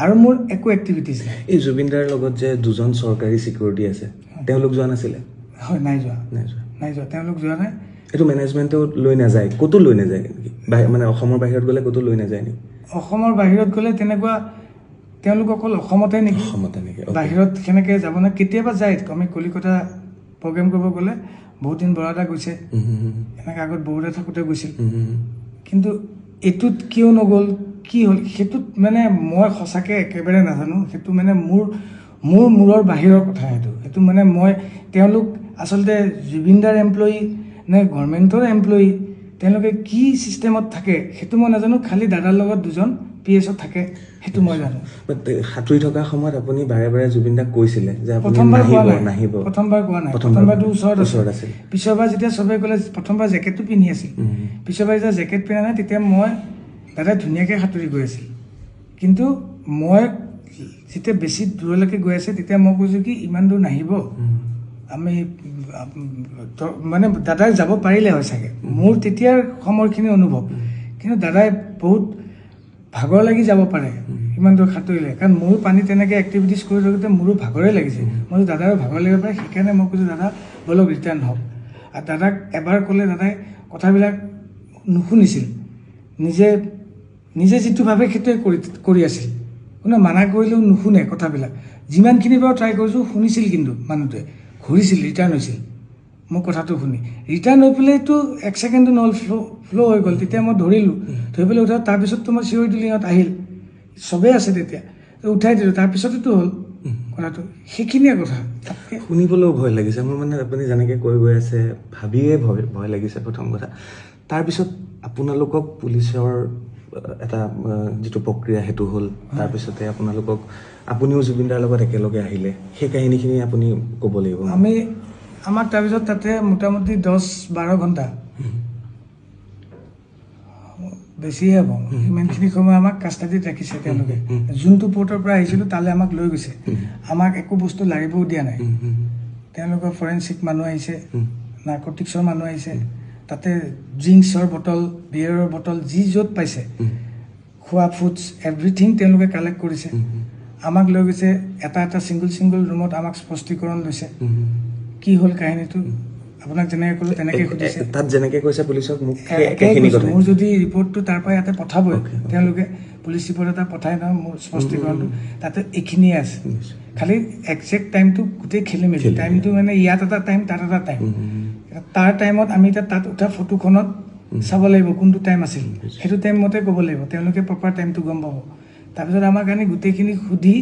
আৰু মোৰ একো এক্টিভিটিজ নাই এই জুবিন দাৰ লগত যে দুজন চৰকাৰী চিকিউৰিটি আছে তেওঁলোক যোৱা নাছিলে হয় নাই যোৱা তেওঁলোক যোৱা নাই এইটো মেনেজমেণ্টেও লৈ নাযায় ক'তো লৈ নাযায় নেকি মানে অসমৰ বাহিৰত গ'লে ক'তো লৈ নাযায় নেকি অসমৰ বাহিৰত গ'লে তেনেকুৱা তেওঁলোক অকল অসমতে নেকি অসমতে নেকি বাহিৰত সেনেকৈ যাব না কেতিয়াবা যায় আমি কলিকতা প্ৰগ্ৰেম কৰিব গ'লে বহুত দিন বৰাদা গৈছে এনেকৈ আগত বৰুদা থাকোঁতে গৈছিল কিন্তু এইটোত কিয় নগ'ল কি হ'ল সেইটোত মানে মই সঁচাকৈ একেবাৰে নাজানো সেইটো মানে মোৰ মূৰৰ বাহিৰৰ কথা সেইটো মানে মই তেওঁলোক আচলতে জুবিনদাৰ এমপ্লয়ী নে গভৰ্ণমেণ্টৰ এমপ্লয়ী তেওঁলোকে কি ছিষ্টেমত থাকে সেইটো মই নাজানো খালি দাদাৰ লগত দুজন PSত থাকে সেইটো মই জানো সাঁতুৰি থকা সময়ত আপুনি বাৰে বাৰে জুবিনদাক কৈছিলে যে আপুনি নাহিব প্ৰথমবাৰ কোৱা নাই প্ৰথমবাৰটো ওচৰত আছিল পিছৰবাৰ যেতিয়া চবেই ক'লে প্ৰথমবাৰ জেকেটটো পিন্ধি আছিল পিছৰবাৰ যেতিয়া জেকেট পিন্ধা নাই তেতিয়া মই দাদাই ধুনীয়াকৈ সাঁতুৰি গৈ আছিল কিন্তু মই যেতিয়া বেছি দূৰলৈকে গৈ আছে তেতিয়া মই কৈছোঁ কি ইমান দূৰ নাহিব আমি মানে দাদাই যাব পাৰিলে হয় চাগে মোৰ তেতিয়াৰ সময়খিনি অনুভৱ কিন্তু দাদাই বহুত ভাগৰ লাগি যাব পাৰে ইমান দূৰ সাঁতুৰিলে কাৰণ মোৰো পানী তেনেকৈ এক্টিভিটিছ কৰি থাকোঁতে মোৰো ভাগৰে লাগিছে মই দাদাৰো ভাগৰ লাগিব পাৰে সেইকাৰণে মই কৈছোঁ দাদা ব'লক ৰিটাৰ্ণ হওক আৰু দাদাক এবাৰ ক'লে দাদাই কথাবিলাক নুশুনিছিল নিজে যিটো ভাবে সেইটোৱে কৰি আছিল কোনে মানা কৰিলেও নুশুনে কথাবিলাক যিমানখিনি বাৰু ট্ৰাই কৰিছোঁ শুনিছিল কিন্তু মানুহটোৱে ঘূৰিছিল ৰিটাৰ্ণ হৈছিল মোৰ কথাটো শুনি ৰিটাৰ্ণ হৈ পেলাইতো 1 ছেকেণ্ডো নহ'ল ফ্ল' হৈ গ'ল তেতিয়া মই ধৰি পেলাই উঠাওঁ তাৰপিছততো মই চিঞৰি দিলোঁ ইহঁত আহিল চবেই আছে তেতিয়া উঠাই দিলোঁ তাৰপিছতেতো হ'ল কথাটো সেইখিনিয়ে কথা শুনিবলৈও ভয় লাগিছে মোৰ মানে আপুনি যেনেকৈ কৈ গৈ আছে ভাবিয়ে ভয় লাগিছে প্ৰথম কথা তাৰপিছত আপোনালোকক পুলিচৰ এটা যিটো প্ৰক্ৰিয়া সেইটো হ'ল তাৰপিছতে আপুনিও জুবিনদাৰ লগত একেলগে আহিলে সেই কাহিনীখিনি আপুনি ক'ব লাগিব আমাক তাৰপিছত তাতে মোটামুটি 10-12 ঘণ্টা বেছিয়ে হ'ব ইমানখিনি সময় আমাক কাষ্টাডিত ৰাখিছে তেওঁলোকে যোনটো পৰ্টৰ পৰা আহিছিলোঁ তালৈ আমাক লৈ গৈছে আমাক একো বস্তু লাৰিবও দিয়া নাই তেওঁলোকৰ ফৰেঞ্চিক মানুহ আহিছে নাৰ্কটিক্সৰ মানুহ আহিছে তাতে ড্ৰিংকছৰ বটল বিয়েৰৰ বটল যি য'ত পাইছে খোৱা ফুডছ এভৰিথিং তেওঁলোকে কালেক্ট কৰিছে আমাক লৈ গৈছে এটা ছিংগল ৰুমত আমাক স্পষ্টীকৰণ লৈছে কি হ'ল কাহিনীটো আপোনাক যেনেকৈ ক'লোঁ তেনেকৈ সুধিছে তাত যেনেকৈ কৈছে পুলিচক মোৰ যদি ৰিপৰ্টটো তাৰ পৰা ইয়াতে পঠাবই তেওঁলোকে পুলিচ ৰিপৰ্ট এটা পঠাই ন মোৰ স্পষ্টীকৰণটো তাতে এইখিনিয়ে আছে খালি একজেক্ট টাইমটো গোটেই খেলি মেলি টাইমটো মানে ইয়াত এটা টাইম তাত এটা টাইম তাৰ টাইমত আমি এতিয়া তাত উঠা ফটোখনত চাব লাগিব কোনটো টাইম আছিল সেইটো টাইম মতে ক'ব লাগিব তেওঁলোকে প্ৰপাৰ টাইমটো গম পাব তাৰপিছত আমাৰ কাৰণে গোটেইখিনি সুধি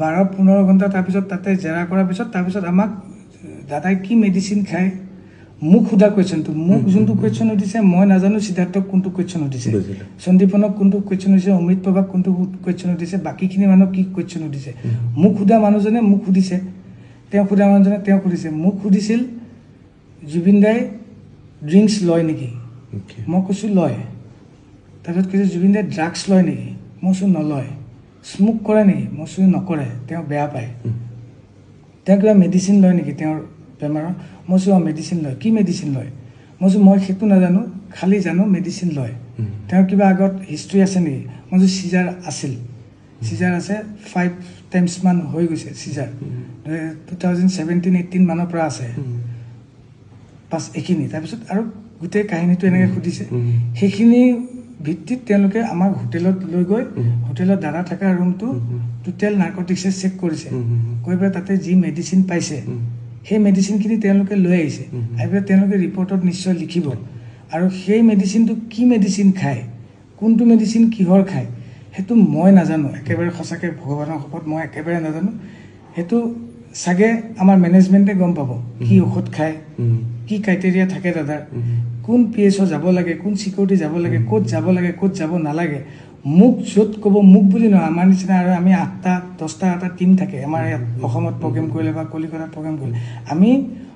12-15 ঘণ্টা তাৰপিছত তাতে জেৰা কৰাৰ পিছত তাৰপিছত আমাক দাদাই কি মেডিচিন খায় মোক সোধা কুৱেশ্যনটো মোক যোনটো কুৱেশ্যন সুধিছে মই নাজানো সিদ্ধাৰ্থক কোনটো কুৱেশ্যন সুধিছে সন্দীপনক কোনটো কুৱেশ্যন সুধিছে অমৃত প্ৰভাক কোনটো কুৱেশ্যন সুধিছে বাকীখিনি মানুহক কি কুৱেশ্যন সুধিছে মোক সোধা মানুহজনে মোক সুধিছে তেওঁ সোধা মানুহজনে তেওঁক সুধিছে মোক সুধিছিল জুবিনদাই ড্ৰিংকছ লয় নেকি মই কৈছোঁ লয় তাৰপিছত কৈছোঁ জুবিনদাই ড্ৰাগছ লয় নেকি মই কৈছোঁ নলয় স্মোক কৰে নেকি মই কৈছোঁ নকৰে তেওঁ বেয়া পায় তেওঁ কিবা মেডিচিন লয় নেকি তেওঁৰ বেমাৰৰ মই কৈছোঁ মেডিচিন লয় কি মেডিচিন লয় মই কৈছোঁ মই সেইটো নাজানো খালি জানো মেডিচিন লয় তেওঁৰ কিবা আগত হিষ্ট্ৰী আছে নেকি মই কৈছোঁ চিজাৰ আছিল চিজাৰ আছে 5 টাইমছ মান হৈ গৈছে চিজাৰ 2017-18 মানৰ পৰা আছে পাছ এইখিনি তাৰপিছত আৰু গোটেই কাহিনীটো এনেকৈ সুধিছে সেইখিনি ভিত্তিত তেওঁলোকে আমাক হোটেলত লৈ গৈ হোটেলত দাদা থকা ৰুমটো টোটেল নাৰ্কটিক্সে চেক কৰিছে কৈ পেলাই তাতে যি মেডিচিন পাইছে সেই মেডিচিনখিনি তেওঁলোকে লৈ আহিছে আহি পেলাই তেওঁলোকে ৰিপৰ্টত নিশ্চয় লিখিব আৰু সেই মেডিচিনটো কি মেডিচিন খায় কোনটো মেডিচিন কিহৰ খায় সেইটো মই নাজানো একেবাৰে সঁচাকৈ ভগৱানৰ শপত মই একেবাৰে নাজানো সেইটো চাগে আমাৰ মেনেজমেণ্টে গম পাব কি ঔষধ খায় কি ক্ৰাইটেৰিয়া থাকে দাদাৰ কোন PSO যাব লাগে কোন চিকিউৰিটি যাব লাগে ক'ত যাব লাগে ক'ত যাব নালাগে মোক য'ত ক'ব মোক বুলি নহয় আমাৰ নিচিনা আৰু আমি 8-10টা এটা টীম থাকে আমাৰ ইয়াত অসমত প্ৰগ্ৰেম কৰিলে বা কলিকতাত প্ৰগ্ৰেম কৰিলে আমি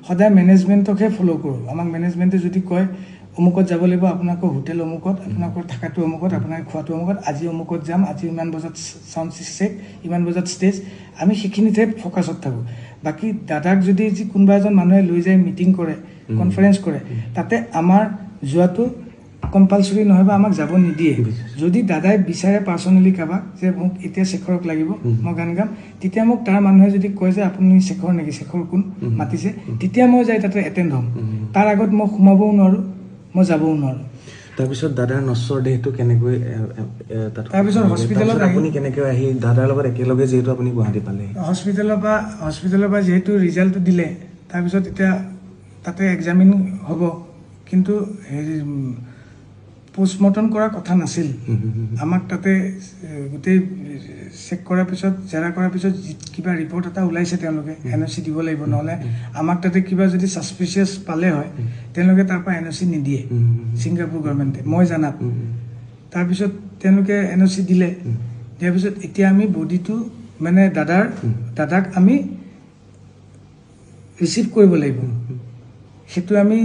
সদায় মেনেজমেণ্টকহে ফ'ল' কৰোঁ আমাক মেনেজমেণ্টে যদি কয় অমুকত যাব লাগিব আপোনালোকৰ হোটেল অমুকত আপোনালোকৰ থকাটো অমুকত আপোনাৰ খোৱাটো অমুকত আজি অমুকত যাম আজি ইমান বজাত চাউণ্ড চেক ইমান বজাত ষ্টেজ আমি সেইখিনিতহে ফ'কাছত থাকোঁ বাকী দাদাক যদি কোনোবা এজন মানুহে লৈ যায় মিটিং কৰে কনফাৰেঞ্চ কৰে তাতে আমাৰ যোৱাটো কম্পালচৰি নহয় বা আমাক যাব নিদিয়ে যদি দাদাই বিচাৰে পাৰ্চনেলি কাৰোবাক যে মোক এতিয়া শেখৰক লাগিব মই গান গাম তেতিয়া মোক তাৰ মানুহে যদি কয় যে আপুনি শেখৰ নেকি শেখৰ কোন মাতিছে তেতিয়া মই যাই তাতে এটেণ্ড হ'ম তাৰ আগত মই সোমাবও নোৱাৰোঁ মই যাবও নোৱাৰোঁ তাৰপিছত দাদাৰ নশ্বৰ দেহটো কেনেকৈ তাৰপিছত হস্পিটেলত আপুনি কেনেকৈ আহি দাদাৰ লগত একেলগে যিহেতু আপুনি গুৱাহাটী পালে হস্পিটেলৰ পৰা যিহেতু ৰিজাল্টটো দিলে তাৰপিছত এতিয়া তাতে এক্সামিন হ'ব কিন্তু হেৰি পোষ্টমৰ্টম কৰাৰ কথা নাছিল আমাক তাতে গোটেই চেক কৰাৰ পিছত জেৰা কৰাৰ পিছত কিবা ৰিপৰ্ট এটা ওলাইছে তেওঁলোকে NOC দিব লাগিব নহ'লে আমাক তাতে কিবা যদি ছাছপিচিয়াছ পালে হয় তেওঁলোকে তাৰ পৰা NOC নিদিয়ে ছিংগাপুৰ গভৰ্ণমেণ্টে মই জানাত তাৰপিছত তেওঁলোকে NOC দিলে দিয়াৰ পিছত এতিয়া আমি বডিটো মানে দাদাক আমি ৰিচিভ কৰিব লাগিব সেইটো আমি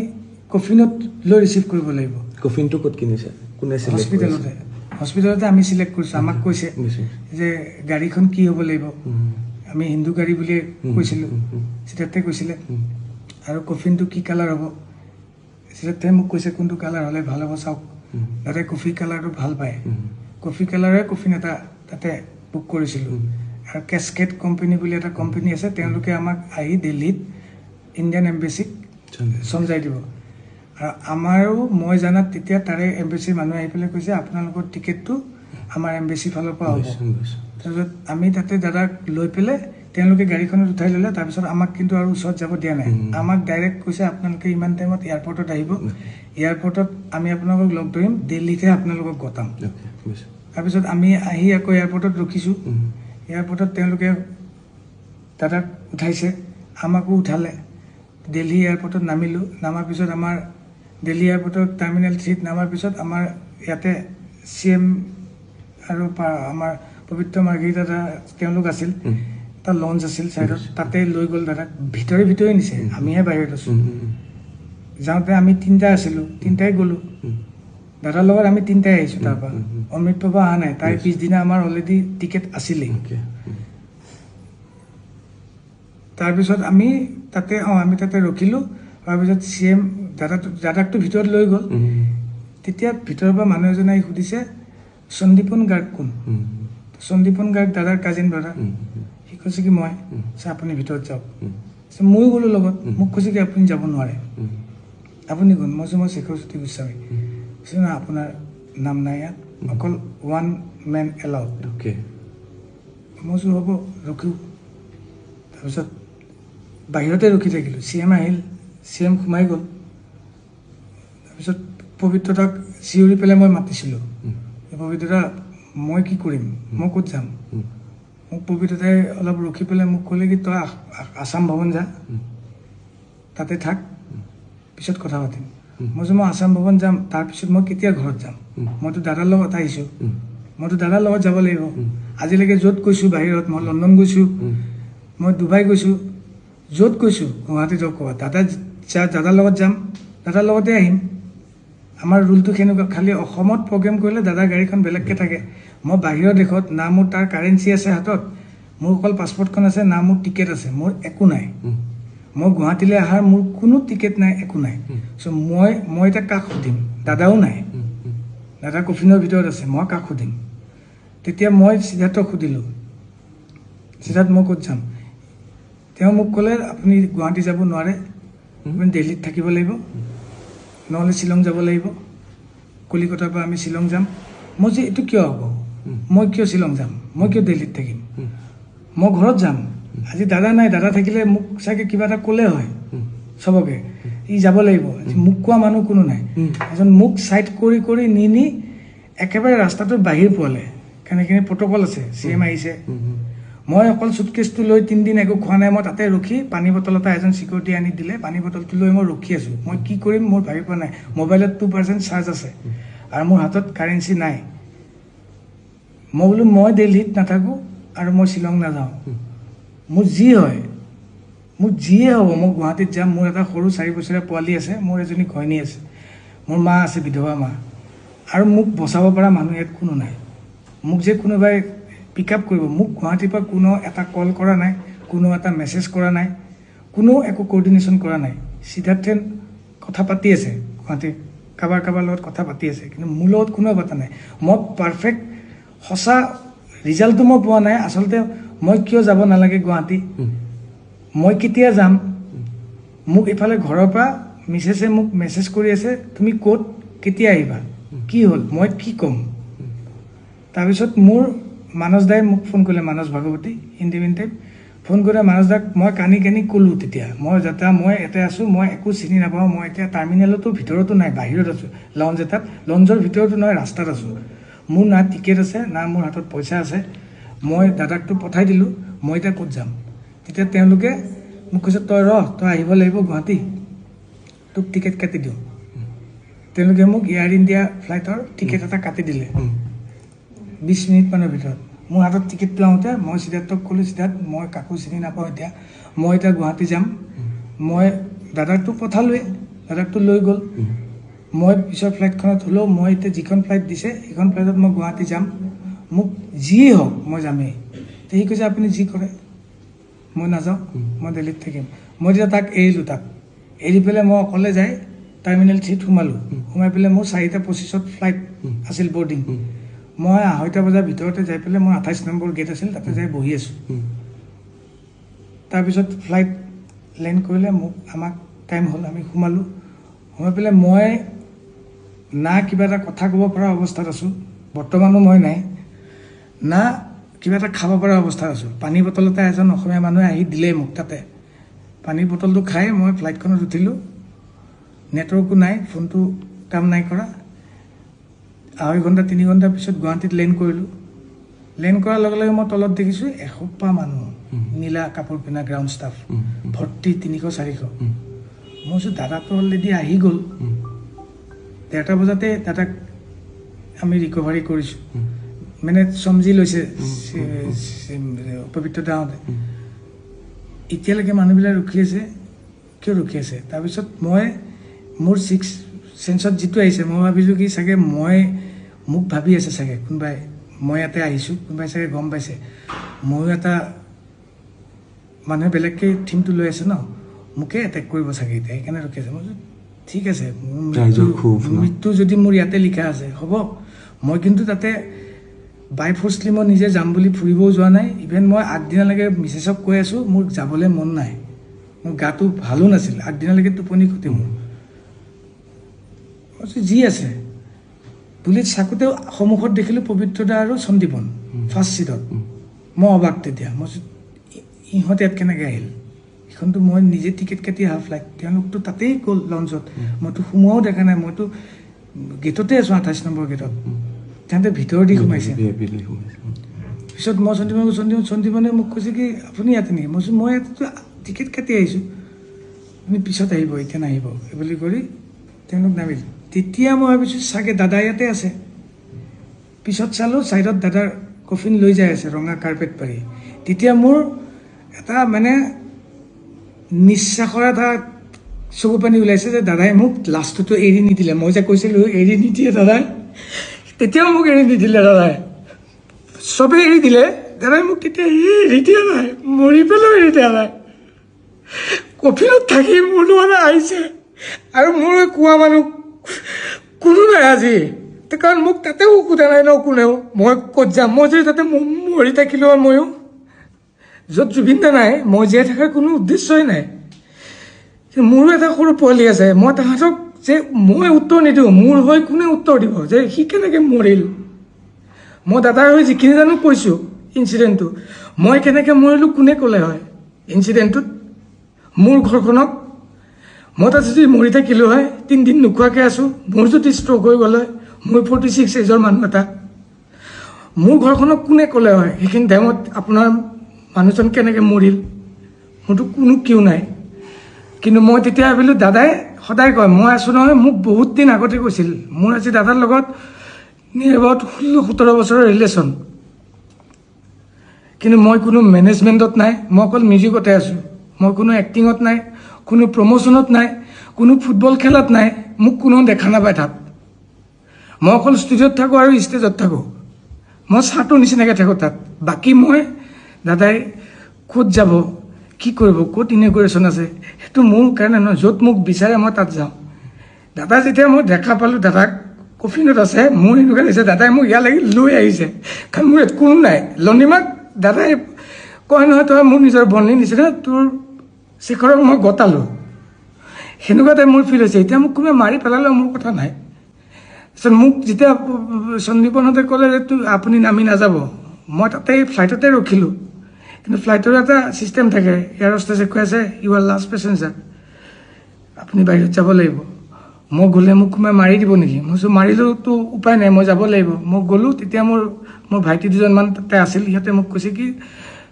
কফিনত লৈ ৰিচিভ কৰিব লাগিব কফিনটো ক'ত কিনিছে কোনে হস্পিটেলতে আমি চিলেক্ট কৰিছোঁ আমাক কৈছে যে গাড়ীখন কি হ'ব লাগিব আমি হিন্দু গাড়ী বুলিয়ে কৈছিলোঁ চিধাৰ্থে কৈছিলে আৰু কফিনটো কি কালাৰ হ'ব চিধাৰ্থে মোক কৈছে কোনটো কালাৰ হ'লে ভাল হ'ব চাওক দাদাই কফি কালাৰটো ভাল পায় কফি কালাৰে কফিন এটা তাতে বুক কৰিছিলোঁ আৰু কেছকেট কোম্পানী বুলি এটা কোম্পানী আছে তেওঁলোকে আমাক আহি দিল্লীত ইণ্ডিয়ান এম্বেচিক চমজাই দিব আৰু আমাৰো মই জানাত তেতিয়া তাৰে এম্বেচিৰ মানুহ আহি পেলাই কৈছে আপোনালোকৰ টিকেটটো আমাৰ এম্বেচিৰ ফালৰ পৰা হ'ব তাৰপিছত আমি তাতে দাদাক লৈ পেলাই তেওঁলোকে গাড়ীখনত উঠাই ল'লে তাৰপিছত আমাক কিন্তু আৰু ওচৰত যাব দিয়া নাই আমাক ডাইৰেক্ট কৈছে আপোনালোকে ইমান টাইমত এয়াৰপৰ্টত আহিব এয়াৰপৰ্টত আমি আপোনালোকক লগ ধৰিম দিল্লীতহে আপোনালোকক গতাম তাৰপিছত আমি আহি আকৌ এয়াৰপৰ্টত ৰখিছোঁ এয়াৰপৰ্টত তেওঁলোকে দাদাক উঠাইছে আমাকো উঠালে দিল্লী এয়াৰপৰ্টত নামিলোঁ নামাৰ পিছত আমাৰ দিল্লী এয়াৰপৰ্টৰ টাৰ্মিনেল 3ত নামাৰ পিছত আমাৰ ইয়াতে CM আৰু আমাৰ পবিত্ৰ মাৰ্ঘেৰিটা তেওঁলোক আছিল এটা লঞ্চ আছিল ছাইডত তাতে লৈ গ'ল দাদাক ভিতৰে নিছে আমিহে বাহিৰত আছোঁ যাওঁতে আমি 3টা আছিলোঁ 3টাই গ'লোঁ দাদাৰ লগত আমি 3টাই আহিছোঁ তাৰপৰা অমৃত প্ৰভা অহা নাই তাই পিছদিনা আমাৰ অলৰেডি টিকেট আছিলেই তাৰপিছত আমি তাতে ৰখিলোঁ তাৰপিছত CM দাদাকটো ভিতৰত লৈ গ'ল তেতিয়া ভিতৰৰ পৰা মানুহ এজনে আহি সুধিছে সন্দীপন গাৰ্গ কোন সন্দীপন গাৰ্গ দাদাৰ কাজিন ব্ৰাদাৰ সি কৈছে কি মই আপুনি ভিতৰত যাওক ময়ো গ'লোঁ লগত মোক কৈছে কি আপুনি যাব নোৱাৰে আপুনি কোন মই শেখৰজ্যোতি গোস্বামী না আপোনাৰ নাম নাই ইয়াত অকল 1 man allowed মই হ'ব ৰখিও তাৰপিছত বাহিৰতে ৰখি থাকিলোঁ CM আহিল CM সোমাই গ'ল তাৰপিছত পবিত্ৰতাক চিঞৰি পেলাই মই মাতিছিলোঁ পবিত্ৰতা মই কি কৰিম মই ক'ত যাম মোক পবিত্ৰতাই অলপ ৰখি পেলাই মোক ক'লে কি তই আছাম ভৱন যা তাতে থাক পিছত কথা পাতিম মই আছাম ভৱন যাম তাৰপিছত মই কেতিয়া ঘৰত যাম মইতো দাদাৰ লগত আহিছোঁ মইতো দাদাৰ লগত যাব লাগিব আজিলৈকে য'ত গৈছোঁ বাহিৰত মই লণ্ডন গৈছোঁ মই ডুবাই গৈছোঁ য'ত গৈছোঁ গুৱাহাটীত ক'ৰবাত দাদাৰ লগত যাম দাদাৰ লগতে আহিম আমাৰ ৰুলটো কেনেকুৱা খালি অসমত প্ৰগ্ৰেম কৰিলে দাদাৰ গাড়ীখন বেলেগকৈ থাকে মই বাহিৰৰ দেশত না মোৰ তাৰ কাৰেঞ্চি আছে হাতত মোৰ অকল পাছপৰ্টখন আছে না মোৰ টিকেট আছে মোৰ একো নাই মই গুৱাহাটীলৈ অহাৰ মোৰ কোনো টিকেট নাই একো নাই চ' মই এতিয়া কাক সুধিম দাদাও নাই দাদা কফিনৰ ভিতৰত আছে মই কাক সুধিম তেতিয়া মই সিদ্ধাৰ্থক সুধিলোঁ সিদ্ধাৰ্থ মই ক'ত যাম তেওঁ মোক ক'লে আপুনি গুৱাহাটী যাব নোৱাৰে আপুনি দিল্লীত থাকিব লাগিব নহ'লে শ্বিলং যাব লাগিব কলিকতাৰ পৰা আমি শ্বিলং যাম মই যে এইটো কিয় হ'ব মই কিয় শ্বিলং যাম মই কিয় দিল্লীত থাকিম মই ঘৰত যাম আজি দাদা নাই দাদা থাকিলে মোক চাগে কিবা এটা ক'লে হয় চবকে ই যাব লাগিব মোক কোৱা মানুহ কোনো নাই এজন মোক চাইড কৰি নি একেবাৰে ৰাস্তাটোৰ বাহিৰ পোৱালে কেনেকৈ প্ৰট'কল আছে CM আহিছে মই অকল চুটকেছটো লৈ 3 দিন একো খোৱা নাই মই তাতে ৰখি পানী বটল এটা এজন চিকিউৰিটি আনি দিলে পানী বটলটো লৈ মই ৰখি আছোঁ মই কি কৰিম মোৰ ভাবি পোৱা নাই মোবাইলত 2% চাৰ্জ আছে আৰু মোৰ হাতত কাৰেঞ্চি নাই মই বোলো মই দিল্লীত নাথাকোঁ আৰু মই শ্বিলং নাযাওঁ মোৰ যিয়ে হ'ব মই গুৱাহাটীত যাম মোৰ এটা সৰু 4 বছৰীয়া পোৱালি আছে মোৰ এজনী ঘৈণী আছে মোৰ মা আছে বিধৱা মা আৰু মোক বচাব পৰা মানুহ ইয়াত কোনো নাই মোক যে কোনোবাই পিক আপ কৰিব মোক গুৱাহাটীৰ পৰা কোনো এটা কল কৰা নাই কোনো এটা মেছেজ কৰা নাই কোনো একো কোঅৰ্ডিনেশ্যন কৰা নাই সিদ্ধাৰ্থে কথা পাতি আছে গুৱাহাটীৰ কাৰোবাৰ লগত কথা পাতি আছে কিন্তু মোৰ লগত কোনো কথা নাই মই পাৰফেক্ট সঁচা ৰিজাল্টটো মই পোৱা নাই আচলতে মই কিয় যাব নালাগে গুৱাহাটী মই কেতিয়া যাম মোক ইফালে ঘৰৰ পৰা মিছেছে মোক মেছেজ কৰি আছে তুমি ক'ত কেতিয়া আহিবা কি হ'ল মই কি ক'ম তাৰপিছত মোৰ মানস দাই মোক ফোন কৰিলে মানস ভাগৱতী ইণ্ডিপেণ্ডেণ্ট ফোন কৰি মানস দাক মই কানি ক'লোঁ তেতিয়া মই ইয়াতে আছোঁ মই একো চিনি নাপাওঁ মই এতিয়া টাৰ্মিনেলতো ভিতৰতো নাই বাহিৰত আছোঁ লঞ্চ এটাত লঞ্চৰ ভিতৰতো নহয় ৰাস্তাত আছোঁ মোৰ না টিকেট আছে না মোৰ হাতত পইচা আছে মই দাদাকটো পঠাই দিলোঁ মই এতিয়া ক'ত যাম তেতিয়া তেওঁলোকে মোক কৈছে তই আহিব লাগিব গুৱাহাটী তোক টিকেট কাটি দিওঁ তেওঁলোকে মোক এয়াৰ ইণ্ডিয়া ফ্লাইটৰ টিকেট এটা কাটি দিলে 20 মিনিটমানৰ ভিতৰত মোৰ হাতত টিকেটটো আহোঁতে মই সিদ্ধাৰ্থক ক'লোঁ সিদ্ধাৰ্থ মই কাকো চিনি নাপাওঁ মই এতিয়া গুৱাহাটী যাম মই দাদাকটো পঠালোৱে দাদাকটো লৈ গ'ল মই পিছৰ ফ্লাইটখনত হ'লেও মই এতিয়া যিখন ফ্লাইট দিছে সেইখন ফ্লাইটত মই গুৱাহাটী যাম মোক যিয়েই হওক মই যামেই সি কৈছে আপুনি যি কৰে মই নাযাওঁ মই দিল্লীত থাকিম মই তেতিয়া তাক এৰি পেলাই মই অকলে যাই টাৰ্মিনেল 3 সোমাই পেলাই মোৰ 4:25 ফ্লাইট আছিল বৰ্ডিং মই 2:30 বজাৰ ভিতৰতে যাই পেলাই মই 28 নম্বৰ গেট আছিল তাতে যাই বহি আছোঁ তাৰপিছত ফ্লাইট লেণ্ড কৰিলে আমাক টাইম হ'ল আমি সোমাই পেলাই মই না কিবা এটা কথা ক'ব পৰা অৱস্থাত আছোঁ বৰ্তমানো মই নাই না কিবা এটা খাব পৰা অৱস্থাত আছোঁ পানী বটল এটা এজন অসমীয়া মানুহে আহি দিলে মোক তাতে পানী বটলটো খাই মই ফ্লাইটখনত উঠিলোঁ নেটৱৰ্কো নাই ফোনটো কাম নাই কৰা 2.5 ঘণ্টা 3 ঘণ্টা পিছত গুৱাহাটীত লেণ্ড কৰিলোঁ লেণ্ড কৰাৰ লগে লগে মই তলত দেখিছোঁ এসোপা মানুহ নীলা কাপোৰ পিন্ধা গ্ৰাউণ্ড ষ্টাফ ভৰ্তি 300-400 মই কৈছোঁ দাদাটো অলৰেডি আহি গ'ল 1:30 বজাতে দাদাক আমি ৰিকভাৰী কৰিছোঁ মানে চমজি লৈছে পবিত্ৰ দাহঁতে এতিয়ালৈকে মানুহবিলাক ৰখি আছে কিয় ৰখি আছে তাৰপিছত মই মোৰ 6 চেন্সত যিটো আহিছে মই ভাবিছোঁ কি চাগে মোক ভাবি আছে চাগে কোনোবাই মই ইয়াতে আহিছোঁ কোনোবাই চাগে গম পাইছে ময়ো এটা মানুহে বেলেগকৈ থিমটো লৈ আছে ন মোকে এটেক কৰিব চাগে এতিয়া সেইকাৰণে ৰখি আছে মই ঠিক আছে মৃত্যু যদি মোৰ ইয়াতে লিখা আছে হ'ব মই কিন্তু তাতে বাই ফৰ্চলি মই নিজে যাম বুলি ফুৰিবও যোৱা নাই ইভেন মই আগদিনালৈকে মিছেছক কৈ আছোঁ মোৰ যাবলৈ মন নাই মোৰ গাটো ভালো নাছিল আগদিনালৈকে টোপনি ক্ষতি মোৰ যি আছে পুলিচ চাকোঁতেও সন্মুখত দেখিলোঁ পবিত্ৰদা আৰু সন্দীপন ফাৰ্ষ্ট ছিটত মই অবাক তেতিয়া মই ইহঁতে ইয়াত কেনেকৈ আহিল এইখনতো মই নিজে টিকেট কাটি অহা ফ্লাইট তেওঁলোকতো তাতেই গ'ল লঞ্চত মইতো সোমোৱাও দেখা নাই মইতো গেটতে আছোঁ 28 নম্বৰ গেটত তাহাঁতে ভিতৰ দি সোমাইছে পিছত মই সন্দীপনে মোক কৈছে কি আপুনি ইয়াতে নেকি মই কৈছোঁ মই ইয়াতেতো টিকেট কাটি আহিছোঁ আপুনি পিছত আহিব এতিয়া নাহিব বুলি কৰি তেওঁলোক নামিল তেতিয়া মই ভাবিছোঁ চাগে দাদা ইয়াতে আছে পিছত চালোঁ ছাইডত দাদাৰ কফিন লৈ যাই আছে ৰঙা কাৰ্পেট পাৰি তেতিয়া মোৰ এটা মানে নিশ্বাসৰ এটা চকু পানী ওলাইছে যে দাদাই মোক লাষ্টতো এৰি নিদিলে মই যে কৈছিলোঁ এৰি নিদিয়ে দাদাই তেতিয়াও মোক এৰি নিদিলে দাদাই চবেই এৰি দিলে দাদাই মোক তেতিয়া এৰি দিয়া নাই মৰি পেলাইও এৰি দিয়া নাই কফিনত থাকি মোৰ মানে আহিছে আৰু মোৰ কোৱা মানুহ কোনো নাই আজি কাৰণ মোক তাতেও সোধা নাই ন কোনেও মই ক'ত যাম মই যদি তাতে মৰি থাকিলোঁ ময়ো য'ত জুবিন দা নাই মই জীয়াই থকাৰ কোনো উদ্দেশ্যই নাই মোৰো এটা সৰু পোৱালি আছে মই তাহাঁতক যে মই উত্তৰ নিদিওঁ মোৰ হৈ কোনে উত্তৰ দিব যে সি কেনেকৈ মৰিল মই দাদাৰ হৈ যিখিনি জানো কৈছোঁ ইঞ্চিডেণ্টটো মই কেনেকৈ মৰিলোঁ কোনে ক'লে হয় ইঞ্চিডেণ্টটোত মোৰ ঘৰখনক মই তাত যদি মৰি থাকিলোঁ হয় 3 দিন নোখোৱাকৈ আছোঁ মোৰ যদি ষ্ট্ৰক হৈ গ'ল হয় মই 46 এজৰ মানুহ এটা মোৰ ঘৰখনক কোনে ক'লে হয় সেইখিনি টাইমত আপোনাৰ মানুহজন কেনেকৈ মৰিল মোৰতো কোনো কিয় নাই কিন্তু মই তেতিয়া ভাবিলোঁ দাদাই সদায় কয় মই আছোঁ নহয় মোক বহুত দিন আগতে কৈছিল মোৰ আজি দাদাৰ লগত নিয়েবাউট 16-17 বছৰৰ ৰিলেশ্যন কিন্তু মই কোনো মেনেজমেণ্টত নাই মই অকল মিউজিকতে আছোঁ মই কোনো এক্টিঙত নাই কোনো প্ৰমোশ্যনত নাই কোনো ফুটবল খেলত নাই মোক কোনো দেখা নাপায় তাত মই অকল ষ্টুডিঅ'ত থাকোঁ আৰু ষ্টেজত থাকোঁ মই চাহটোৰ নিচিনাকৈ থাকোঁ তাত বাকী মই দাদাই ক'ত যাব কি কৰিব ক'ত ইনগ্ৰেশ্যন আছে সেইটো মোৰ কাৰণে নহয় য'ত মোক বিচাৰে মই তাত যাওঁ দাদা যেতিয়া মই দেখা পালোঁ দাদাক কফিনত আছে মোৰ এনেকুৱা লাগিছে দাদাই মোক ইয়ালৈ লৈ আহিছে কাৰণ মোৰ ইয়াত কোনো নাই লণ্ডিমাক দাদাই কয় নহয় তই মোৰ নিজৰ বন্ধুৰ নিচিনা তোৰ শেখৰক মই গতালোঁ সেনেকুৱা টাইপ মোৰ ফিল হৈছে এতিয়া মোক কোনোবাই মাৰি পেলালেও মোৰ কথা নাই তাৰপিছত মোক যেতিয়া সন্দীপনহঁতে ক'লে যে আপুনি নামি নাযাব, মই তাতে ফ্লাইটতে ৰখিলোঁ। কিন্তু ফ্লাইটৰ এটা ছিষ্টেম থাকে, এয়াৰ হোষ্টেছে কৈ আছে ইউ আৰ লাষ্ট পেচেঞ্জাৰ, আপুনি বাহিৰত যাব লাগিব। মই গ'লে মোক কোনোবাই মাৰি দিব নেকি? মই কৈছোঁ মাৰিলেওতো উপায় নাই, মই যাব লাগিব। মই গ'লোঁ, তেতিয়া মোৰ ভাইটি দুজনমান তাতে আছিল। সিহঁতে মোক কৈছে কি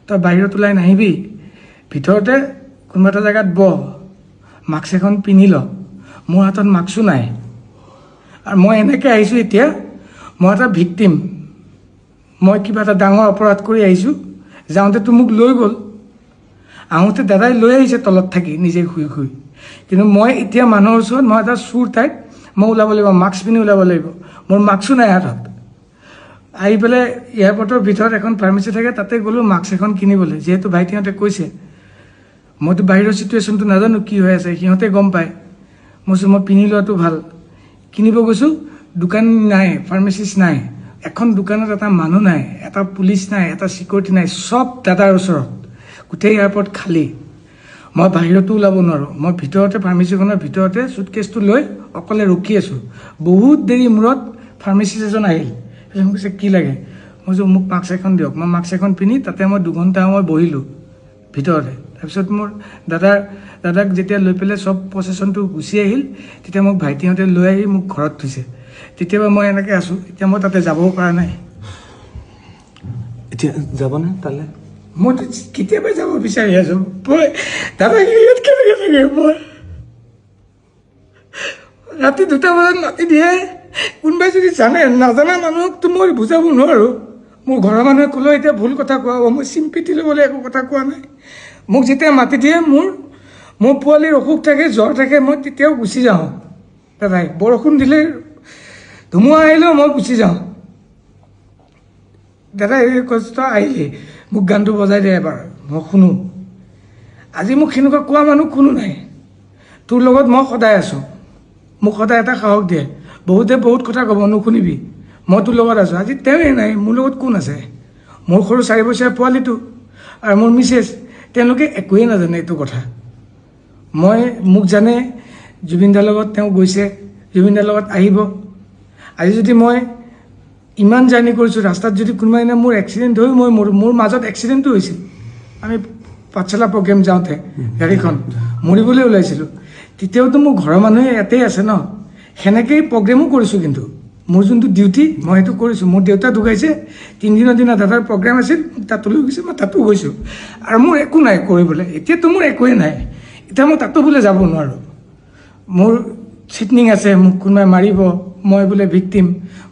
তই বাহিৰত ওলাই নাহিবি, ভিতৰতে কোনোবা এটা জেগাত বহ, মাস্ক এখন পিন্ধি ল। মোৰ হাতত মাস্কো নাই, আৰু মই এনেকৈ আহিছোঁ এতিয়া, মই এটা ভিক্টিম, মই কিবা এটা ডাঙৰ অপৰাধ কৰি আহিছোঁ। যাওঁতেতো মোক লৈ গ'ল, আহোঁতে দাদাই লৈ আহিছে তলত থাকি নিজে শুই শুই। কিন্তু মই এতিয়া মানুহৰ ওচৰত মই এটা চুৰ টাইপ, মই ওলাব লাগিব, মাস্ক পিন্ধি ওলাব লাগিব। মোৰ মাস্কো নাই হাতত। আহি পেলাই এয়াৰপৰ্টৰ ভিতৰত এখন ফাৰ্মাচী থাকে, তাতে গ'লোঁ মাস্ক এখন কিনিবলৈ। যিহেতু ভাইটিহঁতে কৈছে, মইতো বাহিৰৰ চিটুৱেশ্যনটো নাজানো কি হৈ আছে, সিহঁতে গম পায়। মই কৈছোঁ মই পিন্ধি লোৱাটো ভাল। কিনিব গৈছোঁ, দোকান নাই, ফাৰ্মাচিষ্ট নাই, এখন দোকানত এটা মানুহ নাই, এটা পুলিচ নাই, এটা চিকিউৰিটি নাই, চব দাদাৰ ওচৰত। গোটেই এয়াৰপৰ্ট খালী। মই বাহিৰতো ওলাব নোৱাৰোঁ। মই ভিতৰতে ফাৰ্মাচীখনৰ ভিতৰতে চুটকেছটো লৈ অকলে ৰখি আছোঁ। বহুত দেৰি মূৰত ফাৰ্মাচিষ্ট এজন আহিল, মোক কৈছে কি লাগে? মই কৈছোঁ মোক মাস্ক এখন দিয়ক। মই মাস্ক এখন পিন্ধি তাতে মই 2 ঘণ্টা সময় বহিলোঁ ভিতৰতে। তাৰপিছত মোৰ দাদাক যেতিয়া লৈ পেলাই চব প্ৰচেছনটো গুচি আহিল, তেতিয়া মোক ভাইটিহঁতে লৈ আহি মোক ঘৰত থৈছে। তেতিয়াবা মই এনেকৈ আছোঁ। এতিয়া মই তাতে যাবও পৰা নাই। এতিয়া যাবনে তালৈ? মই কেতিয়াবাই যাব বিচাৰি আছোঁ। মই দাদা ইয়াত কেনেকৈ থাকে? মই ৰাতি 2টা বজাত মাতি দিয়ে। কোনোবাই যদি জানে, নাজানা মানুহকতো মই বুজাব নোৱাৰোঁ। মোৰ ঘৰৰ মানুহে ক'লেও এতিয়া ভুল কথা কোৱা হ'ব, মই চিম্পিটি ল'বলৈ একো কথা কোৱা নাই। মোক যেতিয়া মাতি দিয়ে, মোৰ পোৱালিৰ অসুখ থাকে, জ্বৰ থাকে, মই তেতিয়াও গুচি যাওঁ। দাদাই বৰষুণ দিলে, ধুমুহা আহিলেও মই গুচি যাওঁ। দাদা এই কষ্ট আহিলে মোক গানটো বজাই দিয়ে এবাৰ, মই শুনো। আজি মোক সেনেকুৱা কোৱা মানুহ কোনো নাই। তোৰ লগত মই সদায় আছোঁ, মোক সদায় এটা সাহস দিয়ে। বহুতে বহুত কথা ক'ব, নুশুনিবি, মই তোৰ লগত আছোঁ। আজি তেওঁৱেই নাই, মোৰ লগত কোন আছে? মোৰ সৰু 4 বছৰীয়া পোৱালিটো আৰু মোৰ মিছেছ, তেওঁলোকে একোৱেই নাজানে এইটো কথা। মোক জানে, জুবিনদাৰ লগত তেওঁ গৈছে, জুবিনদাৰ লগত আহিব। আজি যদি মই ইমান জাৰ্ণি কৰিছোঁ, ৰাস্তাত যদি কোনোবা দিনা মোৰ এক্সিডেণ্ট হৈ মই মোৰ মাজত এক্সিডেণ্টো হৈছিল। আমি পাঠশালা প্ৰগ্ৰেম যাওঁতে গাড়ীখন মৰিবলৈ ওলাইছিলোঁ, তেতিয়াওতো মোৰ ঘৰৰ মানুহে ইয়াতেই আছে ন। সেনেকেই প্ৰগ্ৰেমো কৰিছোঁ, কিন্তু মোৰ যোনটো ডিউটি মই সেইটো কৰিছোঁ। মোৰ দেউতা ঢুকাইছে, 3 দিনৰ দিনা দাদাৰ প্ৰগ্ৰেম আছিল, তাতো লৈ গৈছে, মই তাতো গৈছোঁ। আৰু মোৰ একো নাই কৰিবলৈ, এতিয়াতো মোৰ একোৱেই নাই। এতিয়া মই তাতো বোলে যাব নোৱাৰোঁ, মোৰ চিটনিং আছে, মোক কোনোবাই মাৰিব, মই বোলে ভিক্টিম।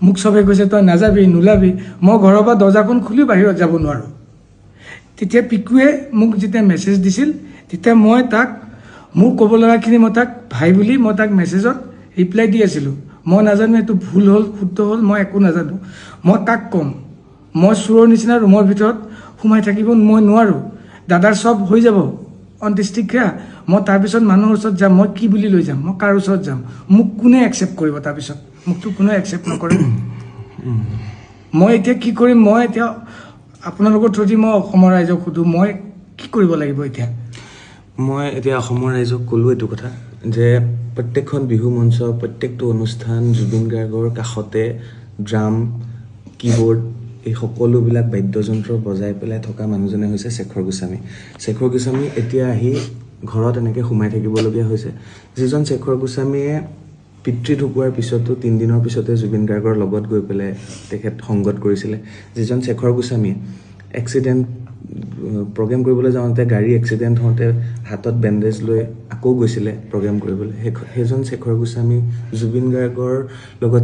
মোক চবে কৈছে তই নাযাবি, নোলাবি। মই ঘৰৰ পৰা দৰ্জাখন খুলিও বাহিৰত যাব নোৱাৰোঁ। তেতিয়া পিকুৱে মোক যেতিয়া মেছেজ দিছিল, তেতিয়া মই তাক মোৰ ক'ব লগাখিনি মই তাক ভাই বুলি মই তাক মেছেজত ৰিপ্লাই দি আছিলোঁ। মই নাজানো এইটো ভুল হ'ল শুদ্ধ হ'ল, মই একো নাজানো। মই তাক ক'ম, মই চোৰৰ নিচিনা ৰুমৰ ভিতৰত সোমাই থাকিব মই নোৱাৰোঁ। দাদাৰ চব হৈ যাব অন্ত্যেষ্টিক্ৰিয়া, মই তাৰপিছত মানুহৰ ওচৰত যাম। মই কি বুলি লৈ যাম? মই কাৰ ওচৰত যাম? মোক কোনে একচেপ্ট কৰিব? তাৰপিছত মোকতো কোনে একচেপ্ট নকৰে। মই এতিয়া কি কৰিম? মই এতিয়া আপোনালোকৰ থ্ৰুদি মই অসমৰ ৰাইজক সুধোঁ, মই কি কৰিব লাগিব এতিয়া? মই এতিয়া অসমৰ ৰাইজক ক'লোঁ এইটো কথা যে প্ৰত্যেকখন বিহু মঞ্চ, প্ৰত্যেকটো অনুষ্ঠান জুবিন গাৰ্গৰ কাষতে ড্ৰাম, কীবৰ্ড, এই সকলোবিলাক বাদ্যযন্ত্ৰ বজাই পেলাই থকা মানুহজনে হৈছে শেখৰ গোস্বামী। শেখৰ গোস্বামী এতিয়া আহি ঘৰত এনেকৈ সোমাই থাকিবলগীয়া হৈছে। যিজন শেখৰ গোস্বামীয়ে পিতৃ ঢুকোৱাৰ পিছতো 3 দিনৰ পিছতে জুবিন গাৰ্গৰ লগত গৈ পেলাই তেখেত সংগত কৰিছিলে। যিজন শেখৰ গোস্বামীয়ে এক্সিডেণ্ট প্ৰগ্ৰেম কৰিবলৈ যাওঁতে গাড়ী এক্সিডেণ্ট হওঁতে হাতত বেণ্ডেজ লৈ আকৌ গৈছিলে প্ৰগ্ৰেম কৰিবলৈ, সেইজন শেখৰ গোস্বামী জুবিন গাৰ্গৰ লগত